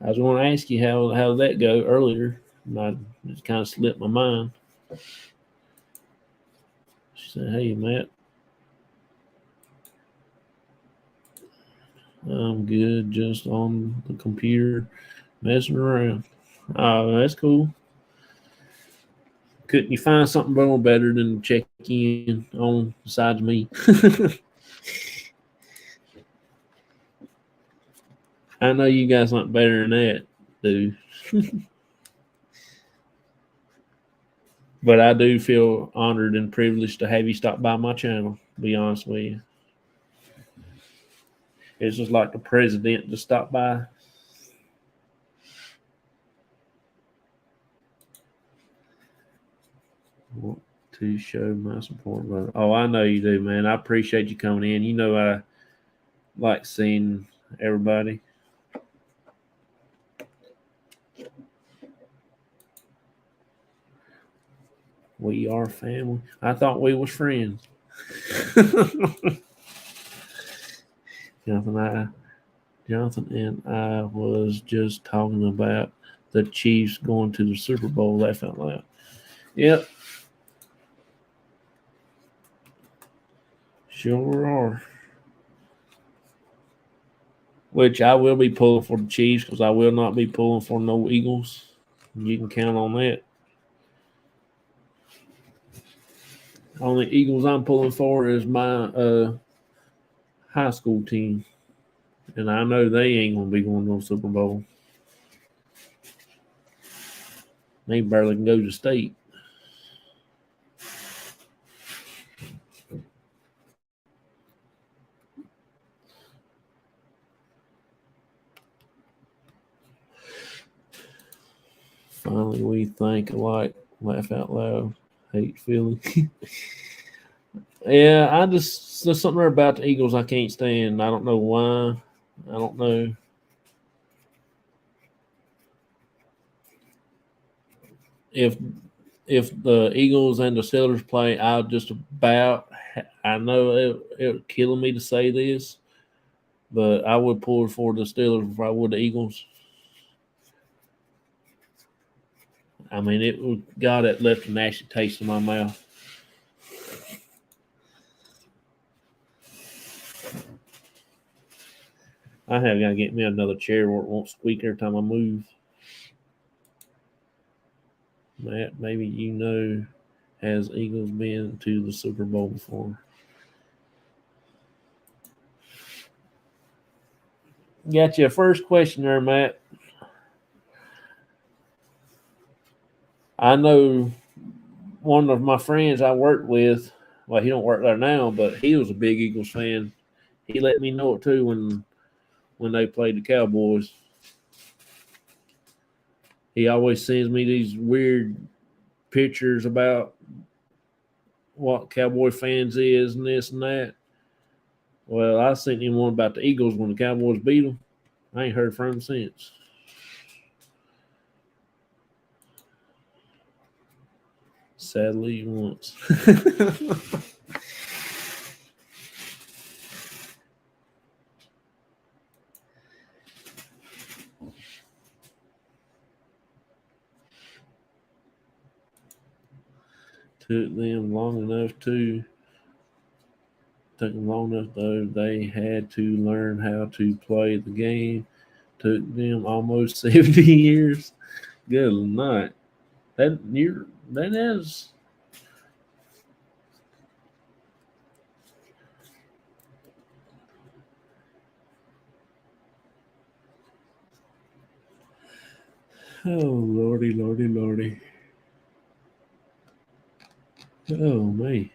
I was going to ask you how that go earlier, and I just kind of slipped my mind. She said, "Hey, Matt, I'm good, just on the computer messing around." Oh, that's cool. Couldn't you find something more better than check in on besides me? I know you guys want better than that, dude. But I do feel honored and privileged to have you stop by my channel, to be honest with you. It's just like the president to stop by. Want to show my support, brother. Oh, I know you do, man. I appreciate you coming in. You know I like seeing everybody. We are family. I thought we was friends. Jonathan and I was just talking about the Chiefs going to the Super Bowl. Laugh out loud. Yep. Sure are. Which I will be pulling for the Chiefs because I will not be pulling for no Eagles. You can count on that. Only Eagles I'm pulling for is my high school team. And I know they ain't going to be going to the Super Bowl. They barely can go to state. Finally, we think alike. Laugh out loud. Hate Philly. Yeah, there's something about the Eagles I can't stand. I don't know why. I don't know. If the Eagles and the Steelers play, I know it's killing me to say this, but I would pull for the Steelers before I would the Eagles. I mean, it left a nasty taste in my mouth. I have got to get me another chair where it won't squeak every time I move. Matt, maybe you know, has Eagles been to the Super Bowl before? Got your first question there, Matt. I know one of my friends I worked with. Well, he don't work there now, but he was a big Eagles fan. He let me know it too when they played the Cowboys. He always sends me these weird pictures about what Cowboy fans is and this and that. Well, I sent him one about the Eagles when the Cowboys beat them. I ain't heard from him since. Sadly, once. Took them long enough to. Took them long enough though. They had to learn how to play the game. Took them almost 70 years. Good night. That is. Oh lordy, lordy, lordy. Oh man.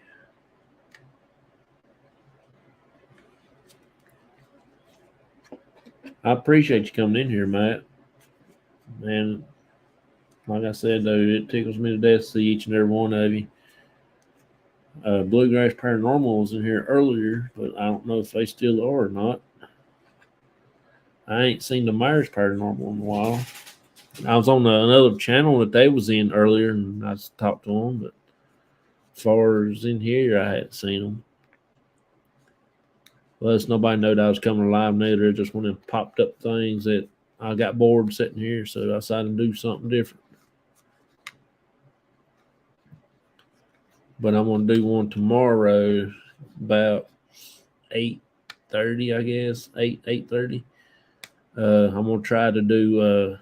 I appreciate you coming in here, Matt. Man, like I said though, it tickles me to death to see each and every one of you. Bluegrass Paranormal was in here earlier, but I don't know if they still are or not. I ain't seen the Myers Paranormal in a while. I was on another channel that they was in earlier, and I talked to them, but as far as in here, I hadn't seen them. Plus, nobody knowed I was coming live neither. Just when it popped up things that I got bored sitting here, so I decided to do something different. But I'm gonna do one tomorrow about 8:30, I guess 8:30. I'm gonna try to do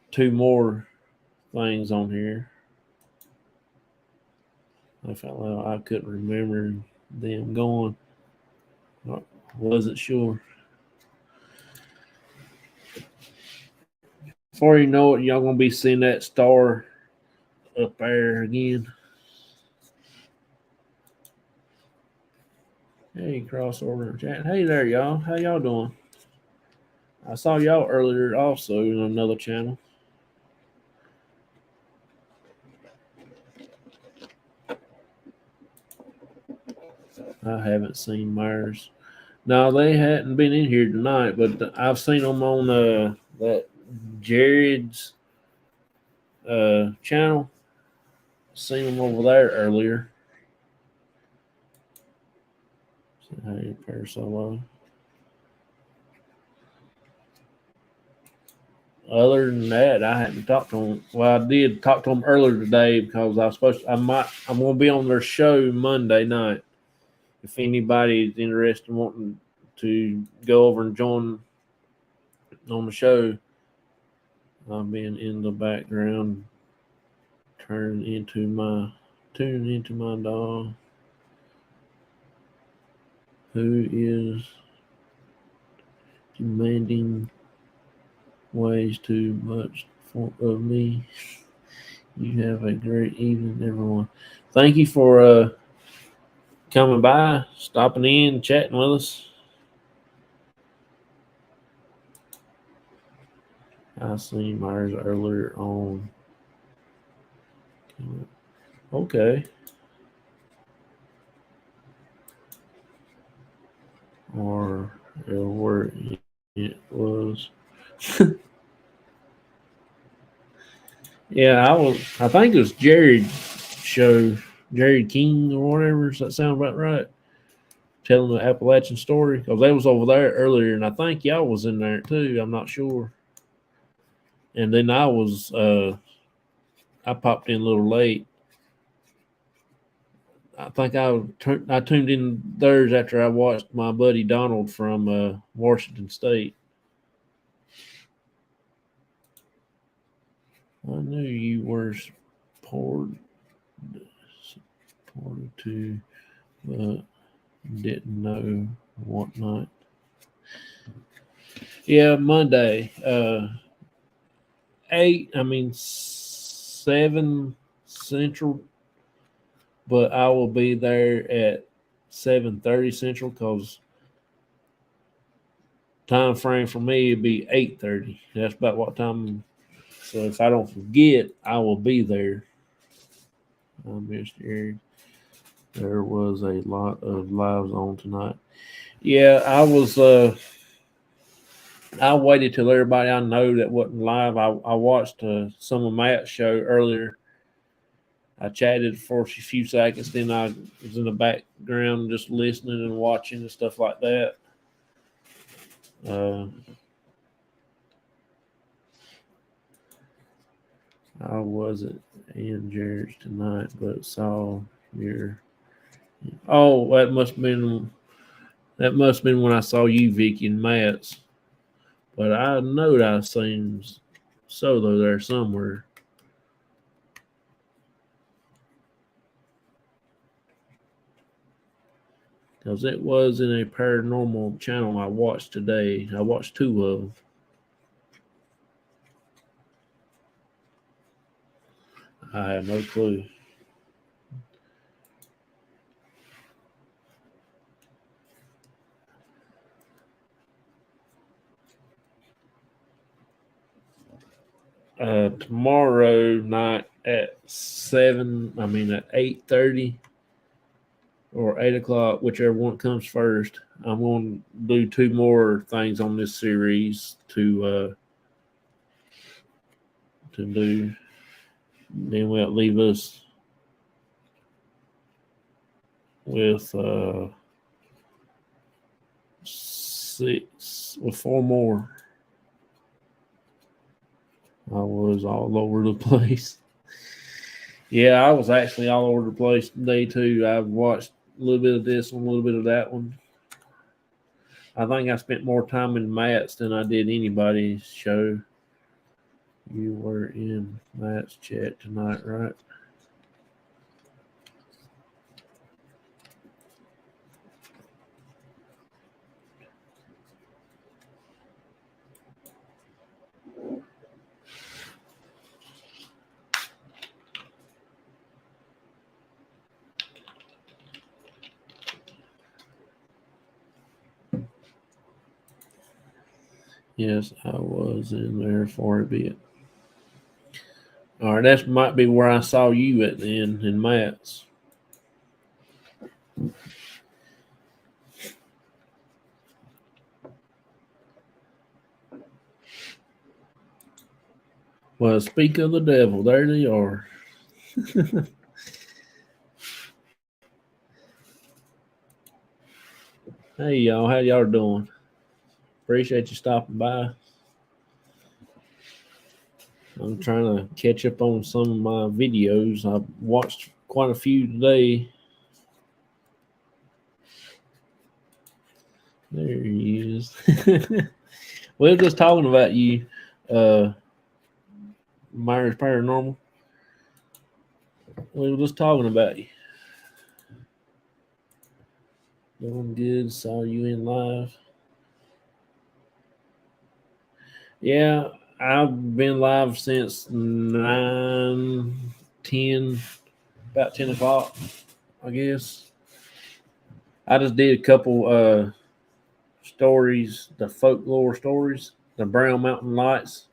two more things on here. I felt like I couldn't remember them going. I wasn't sure. Before you know it, y'all gonna be seeing that star up there again. Hey, crossover chat. Hey there, y'all. How y'all doing? I saw y'all earlier also in another channel. I haven't seen Myers. No, they hadn't been in here tonight, but I've seen them on that Jared's channel. Seen them over there earlier. Hey, Parasolo. Other than that, I hadn't talked to them. Well, I did talk to them earlier today because I was supposed to, I'm going to be on their show Monday night. If anybody's interested in wanting to go over and join on the show, I've been in the background tuning into my dog, who is demanding ways too much of me. You have a great evening, everyone. Thank you for coming by, stopping in, chatting with us. I seen Myers earlier on. Okay. Or where it was. Yeah, I think it was Jared's show, Jared King or whatever. Does that sound about right? Telling the Appalachian story because they was over there earlier, and I think y'all was in there too. I'm not sure. And then I was, I popped in a little late. I think I tuned in theirs after I watched my buddy Donald from Washington State. I knew you were supported to, but didn't know what night. Yeah, Monday. 7 Central, but I will be there at 7:30 Central because time frame for me would be 8:30. That's about what time. So if I don't forget, I will be there. Mr. Eric, there was a lot of lives on tonight. Yeah, I was. I waited till everybody I know that wasn't live. I watched some of Matt's show earlier. I chatted for a few seconds, then I was in the background just listening and watching and stuff like that. I wasn't in Jared's tonight, but saw your. Oh, that must have been when I saw you, Vicky, and Matt's. But I know that I seen Solo there somewhere. Because it was in a paranormal channel I watched today. I watched 2 of them. I have no clue. Tomorrow night at 8:30 or 8 o'clock, whichever one comes first. I'm going to do 2 more things on this series to do. Then will leave us with 4 more. I was all over the place. Yeah, I was actually all over the place today too. I've watched a little bit of this one, a little bit of that one. I think I spent more time in Matt's than I did anybody's show. You were in Matt's chat tonight, right? Yes, I was in there for a bit. All right, that might be where I saw you at then in Matt's. Well, speak of the devil, there they are. Hey, y'all, how y'all doing? Appreciate you stopping by. I'm trying to catch up on some of my videos. I've watched quite a few today. There he is. We're just talking about you, Myers Paranormal. We were just talking about you. Doing good. Saw you in live. Yeah, I've been live since 9, 10, about 10 o'clock, I guess. I just did a couple stories, the folklore stories, the Brown Mountain Lights,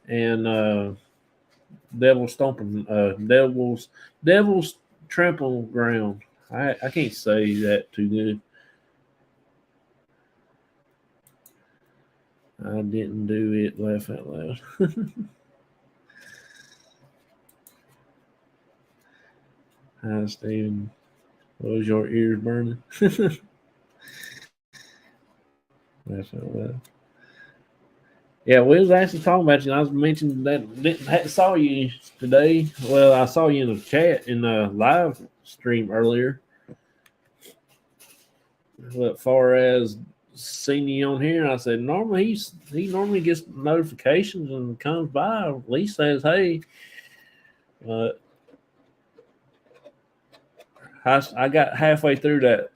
and Devil's Trample Ground. I can't say that too good. I didn't do it. Laugh out loud. Hi, Steven. Was your ears burning? Laugh out loud. Yeah, we was actually talking about you. I was mentioning that saw you today. Well, I saw you in the chat in the live stream earlier. But far as seen you on here, and I said, normally he normally gets notifications and comes by, at least says, hey. I got halfway through that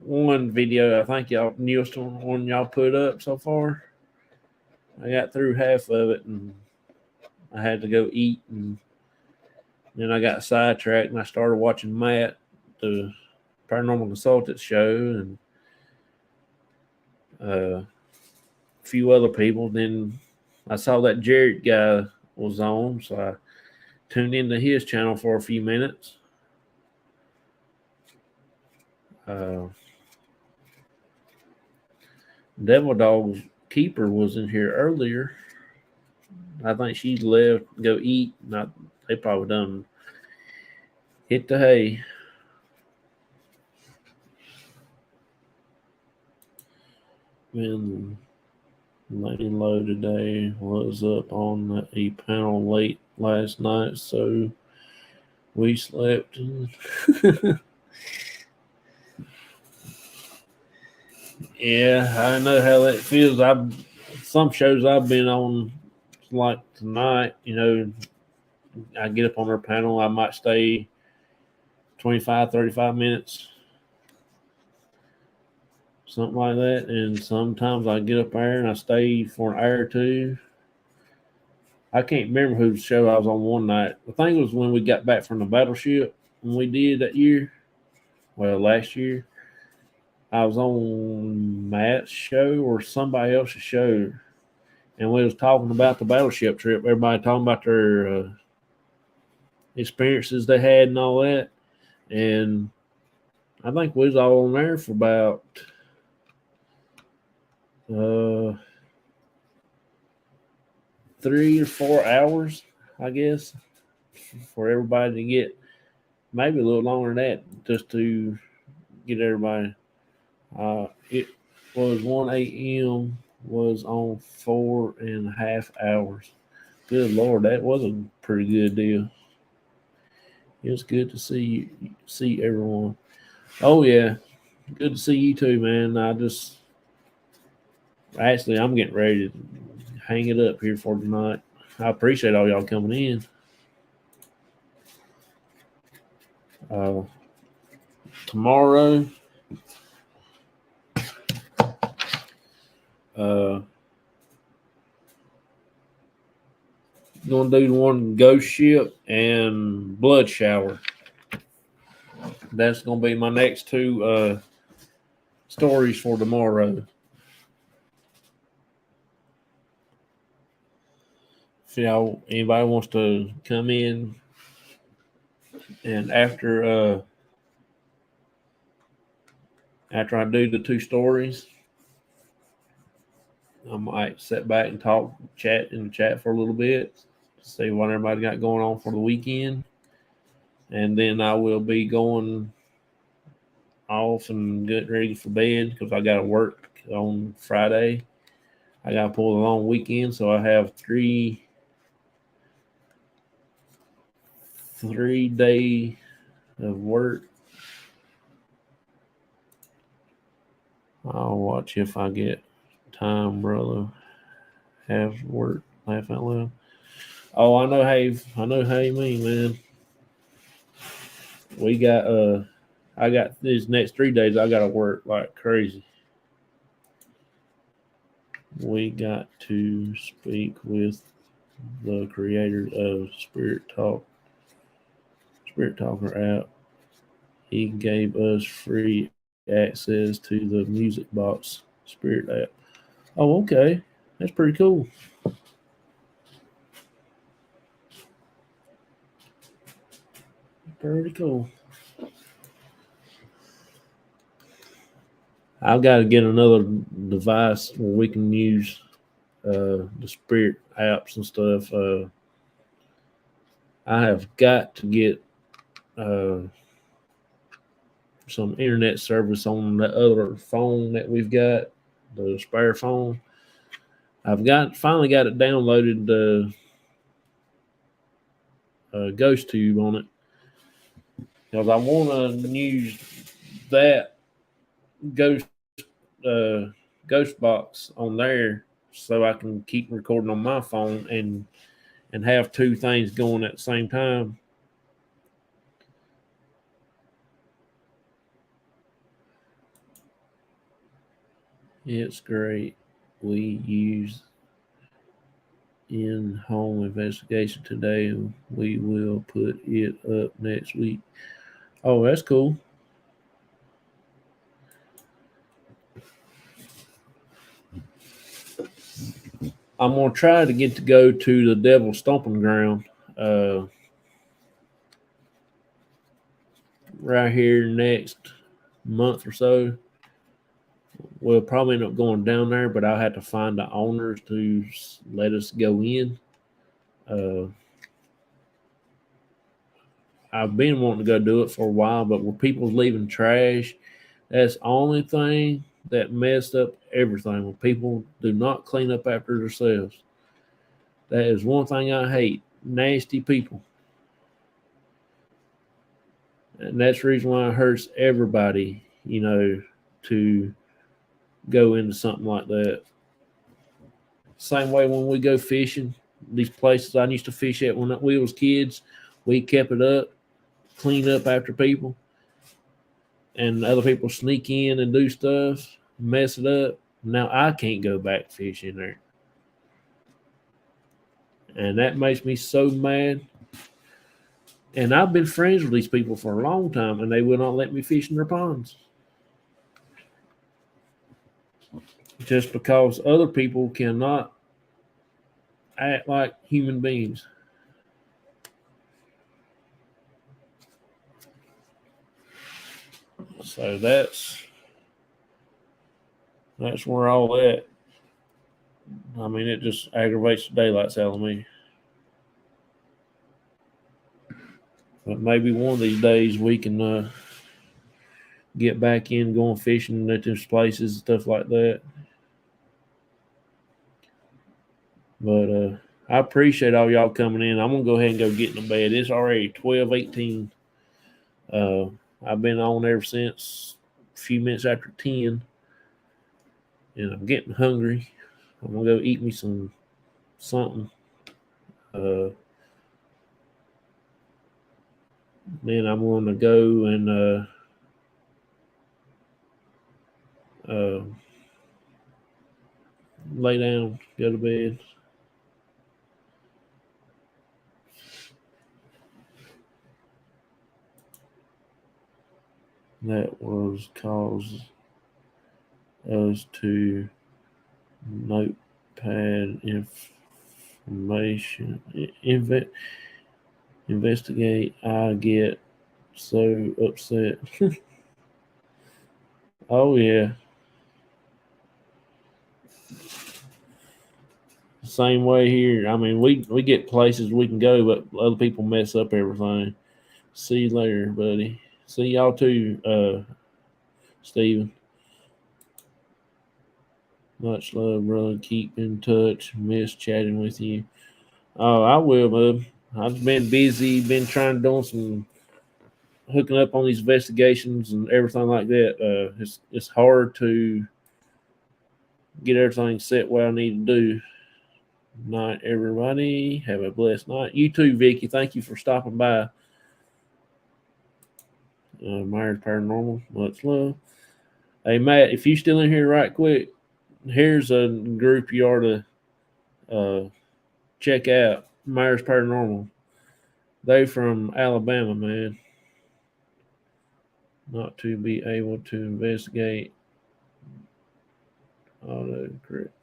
one video. I think newest one y'all put up so far. I got through half of it, and I had to go eat, and then I got sidetracked, and I started watching Matt, the paranormal consultant show, and a few other people. Then I saw that Jared guy was on, so I tuned into his channel for a few minutes. Devil Dog's keeper was in here earlier. I think she left to go eat. They probably done hit the hay. Been laying low today. Was up on a panel late last night, so we slept. Yeah, I know how that feels. Some shows I've been on, like tonight, I get up on their panel. I might stay 25, 35 minutes, something like that. And sometimes I get up there and I stay for an hour or two. I can't remember whose show I was on one night. I think it was when we got back from the battleship when we did that year. Well, last year. I was on Matt's show or somebody else's show, and we was talking about the battleship trip. Everybody talking about their experiences they had and all that. And I think we was all on there for about 3 or 4 hours, I guess, for everybody to get, maybe a little longer than that, just to get everybody. It was 1 a.m. was on 4.5 hours. Good Lord, that was a pretty good deal. It was good to see everyone. Oh yeah, good to see you too, man. I'm getting ready to hang it up here for tonight. I appreciate all y'all coming in. Tomorrow, gonna do the one Ghost Ship and Blood Shower. That's gonna be my next two stories for tomorrow. If anybody wants to come in, and after I do the two stories, I might sit back and chat in the chat for a little bit, see what everybody got going on for the weekend, and then I will be going off and getting ready for bed because I got to work on Friday. I got to pull a long weekend, so I have 3 days of work. I'll watch if I get time, brother. Have work, laugh out loud. Oh, I know how you mean, man. We got I got these next 3 days I gotta work like crazy. We got to speak with the creator of Spirit Talker app. He gave us free access to the Music Box Spirit app. Oh, okay. That's pretty cool. Pretty cool. I've got to get another device where we can use the Spirit apps and stuff. I have got to get some internet service on the other phone that we've got, the spare phone. I've finally got it downloaded, the Ghost Tube on it, because I want to use that Ghost ghost box on there so I can keep recording on my phone and have two things going at the same time. It's great. We use in-home investigation today. We will put it up next week. Oh, that's cool. I'm gonna try to get to go to the Devil's Stomping Ground right here next month or so. We'll probably end up going down there, but I'll have to find the owners to let us go in. I've been wanting to go do it for a while, but where people's leaving trash, that's the only thing that messed up everything. When people do not clean up after themselves, that is one thing I hate. Nasty people. And that's the reason why it hurts everybody, to go into something like that. Same way when we go fishing, these places I used to fish at when we was kids, we kept it up, cleaned up after people, and other people sneak in and do stuff, mess it up. Now I can't go back fishing there. And that makes me so mad. And I've been friends with these people for a long time, and they will not let me fish in their ponds. Just because other people cannot act like human beings. So that's where all that. I mean, it just aggravates the daylights out of me. But maybe one of these days we can get back in going fishing at those places and stuff like that. But I appreciate all y'all coming in. I'm gonna go ahead and go get in the bed. It's already 12:18. I've been on ever since a few minutes after 10, and I'm getting hungry. I'm gonna go eat me something. Then I'm gonna go and lay down, go to bed. That was cause us to notepad information investigate. I get so upset. Oh yeah. Same way here. I mean, we get places we can go, but other people mess up everything. See you later, buddy. See y'all too, Steven. Much love, brother. Keep in touch. Miss chatting with you. Oh, I will, bub. I've been busy, been trying to do some hooking up on these investigations and everything like that. It's hard to get everything set what I need to do. Night, everybody. Have a blessed night. You too, Vicky. Thank you for stopping by. Myers Paranormal. Much love. Hey, Matt, if you still in here right quick, here's a group you ought to check out. Myers Paranormal. They from Alabama, man. Not to be able to investigate auto correct.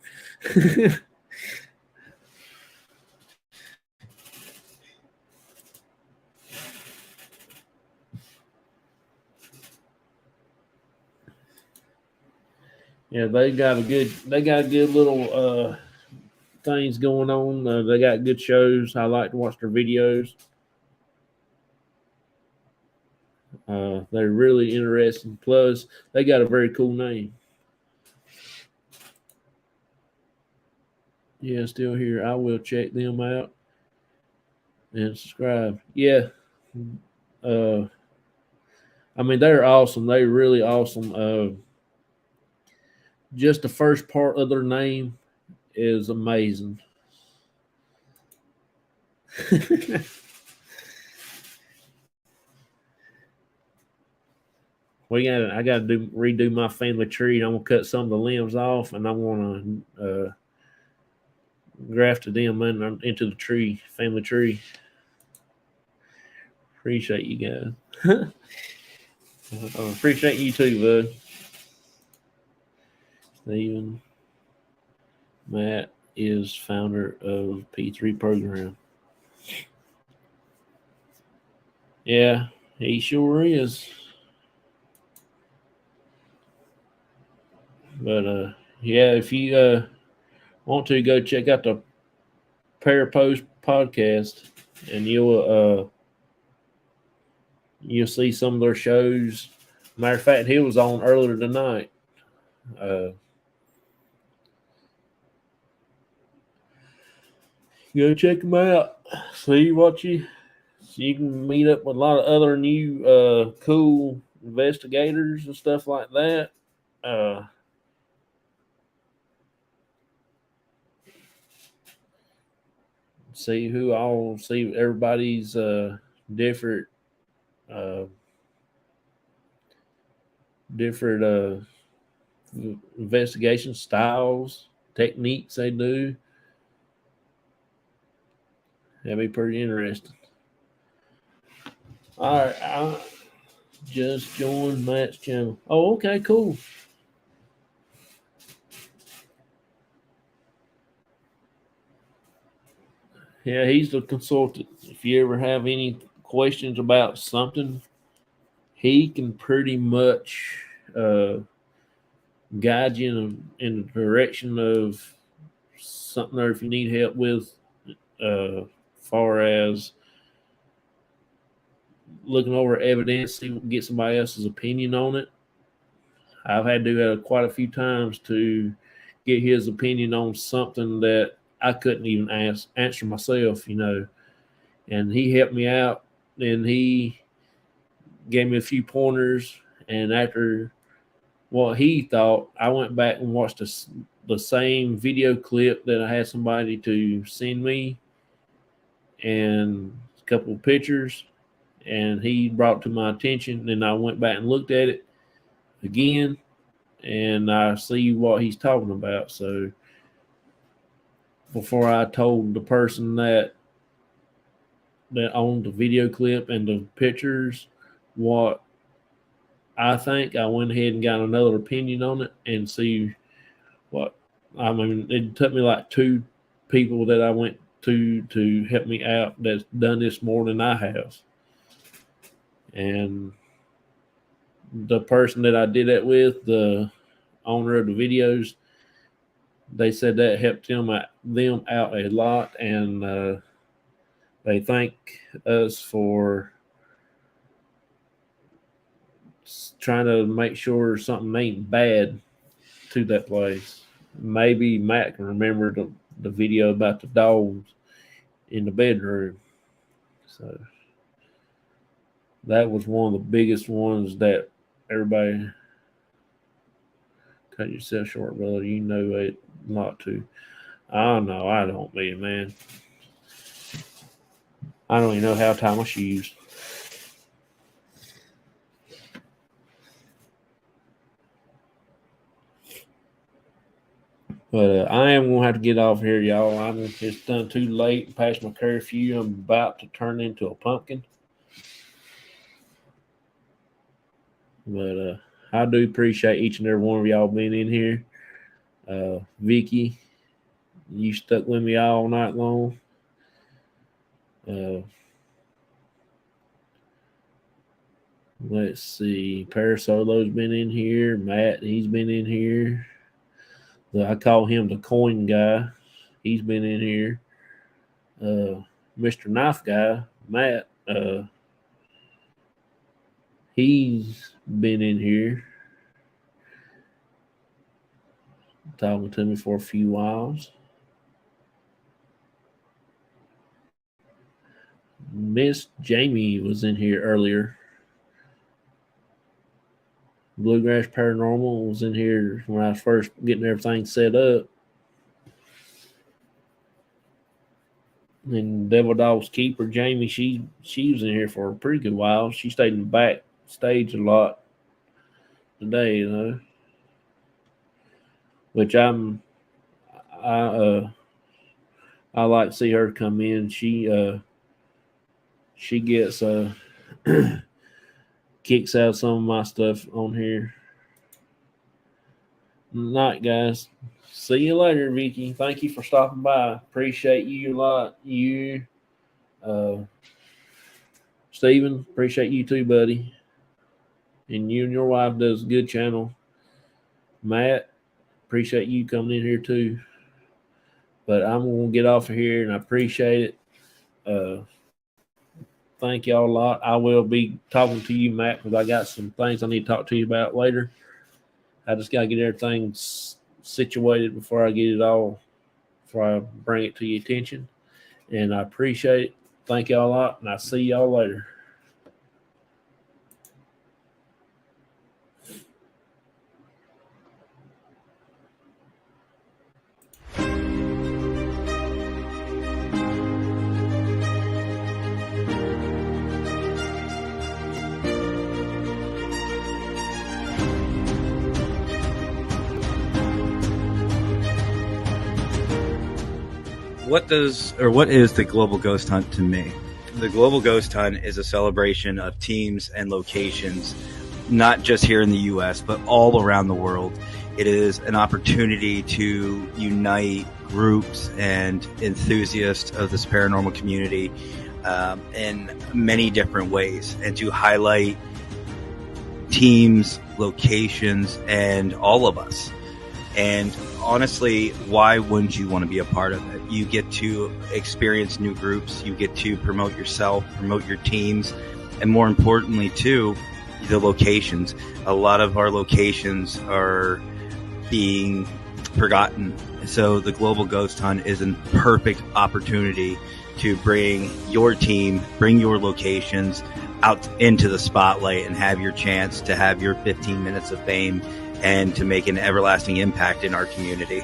Yeah, they got a good little things going on. They got good shows. I like to watch their videos. They're really interesting. Plus, they got a very cool name. Yeah, still here. I will check them out and subscribe. Yeah. I mean, they're awesome. They're really awesome. just the first part of their name is amazing. I got to redo my family tree. I'm gonna cut some of the limbs off, and I'm gonna graft them into the family tree. Appreciate you guys. Appreciate you too, bud. Steven Matt is founder of P3 program. Yeah, he sure is. But yeah, if you want to go check out the Parapost podcast, and you'll see some of their shows. Matter of fact, he was on earlier tonight. Go check him out. See what you can meet up with a lot of other new cool investigators and stuff like that. See everybody's different investigation styles, techniques they do. That'd be pretty interesting. All right, I just joined Matt's channel. Oh, okay, cool. Yeah, he's the consultant. If you ever have any questions about something, he can pretty much guide you in the direction of something, or if you need help with, far as looking over evidence, get somebody else's opinion on it. I've had to do that quite a few times to get his opinion on something that I couldn't even answer myself, and he helped me out, and he gave me a few pointers, and after what he thought, I went back and watched the same video clip that I had somebody to send me, and a couple of pictures, and he brought to my attention, and I went back and looked at it again, and I see what he's talking about. So before I told the person that owned the video clip and the pictures what I think, I went ahead and got another opinion on it and see what. I mean, it took me like two people that I went to help me out that's done this more than I have. And the person that I did that with, the owner of the videos, they said that helped them out a lot, and they thank us for trying to make sure something ain't bad to that place. Maybe Matt can remember the video about the dogs in the bedroom. So that was one of the biggest ones that everybody. Cut yourself short, brother. You know it not to. Oh no, I don't be, man. I don't even know how to tie my shoes. But I am going to have to get off here, y'all. It's done too late, past my curfew. I'm about to turn into a pumpkin. But I do appreciate each and every one of y'all being in here. Vicky, you stuck with me all night long. Let's see. Parasolo's been in here. Matt, he's been in here. I call him the coin guy. He's been in here. Mr. Knife Guy, Matt, he's been in here talking to me for a few whiles. Miss Jamie was in here earlier. Bluegrass Paranormal was in here when I was first getting everything set up. And Devil Dog's keeper, Jamie, she was in here for a pretty good while. She stayed in the back stage a lot today, which I like to see her come in. She gets kicks out some of my stuff on here. Night, guys. See you later, Vicky. Thank you for stopping by. Appreciate you a lot. You, Steven, appreciate you too, buddy. And you and your wife does a good channel. Matt, appreciate you coming in here too. But I'm going to get off of here, and I appreciate it. Thank y'all a lot. I will be talking to you, Matt, because I got some things I need to talk to you about later. I just got to get everything situated before I bring it to your attention. And I appreciate it. Thank y'all a lot, and I'll see y'all later. What is the Global Ghost Hunt to me? The Global Ghost Hunt is a celebration of teams and locations, not just here in the U.S., but all around the world. It is an opportunity to unite groups and enthusiasts of this paranormal community in many different ways, and to highlight teams, locations, and all of us. And honestly, why wouldn't you want to be a part of it? You get to experience new groups. You get to promote yourself, promote your teams, and more importantly, too, the locations. A lot of our locations are being forgotten. So the Global Ghost Hunt is a perfect opportunity to bring your team, bring your locations out into the spotlight and have your chance to have your 15 minutes of fame and to make an everlasting impact in our community.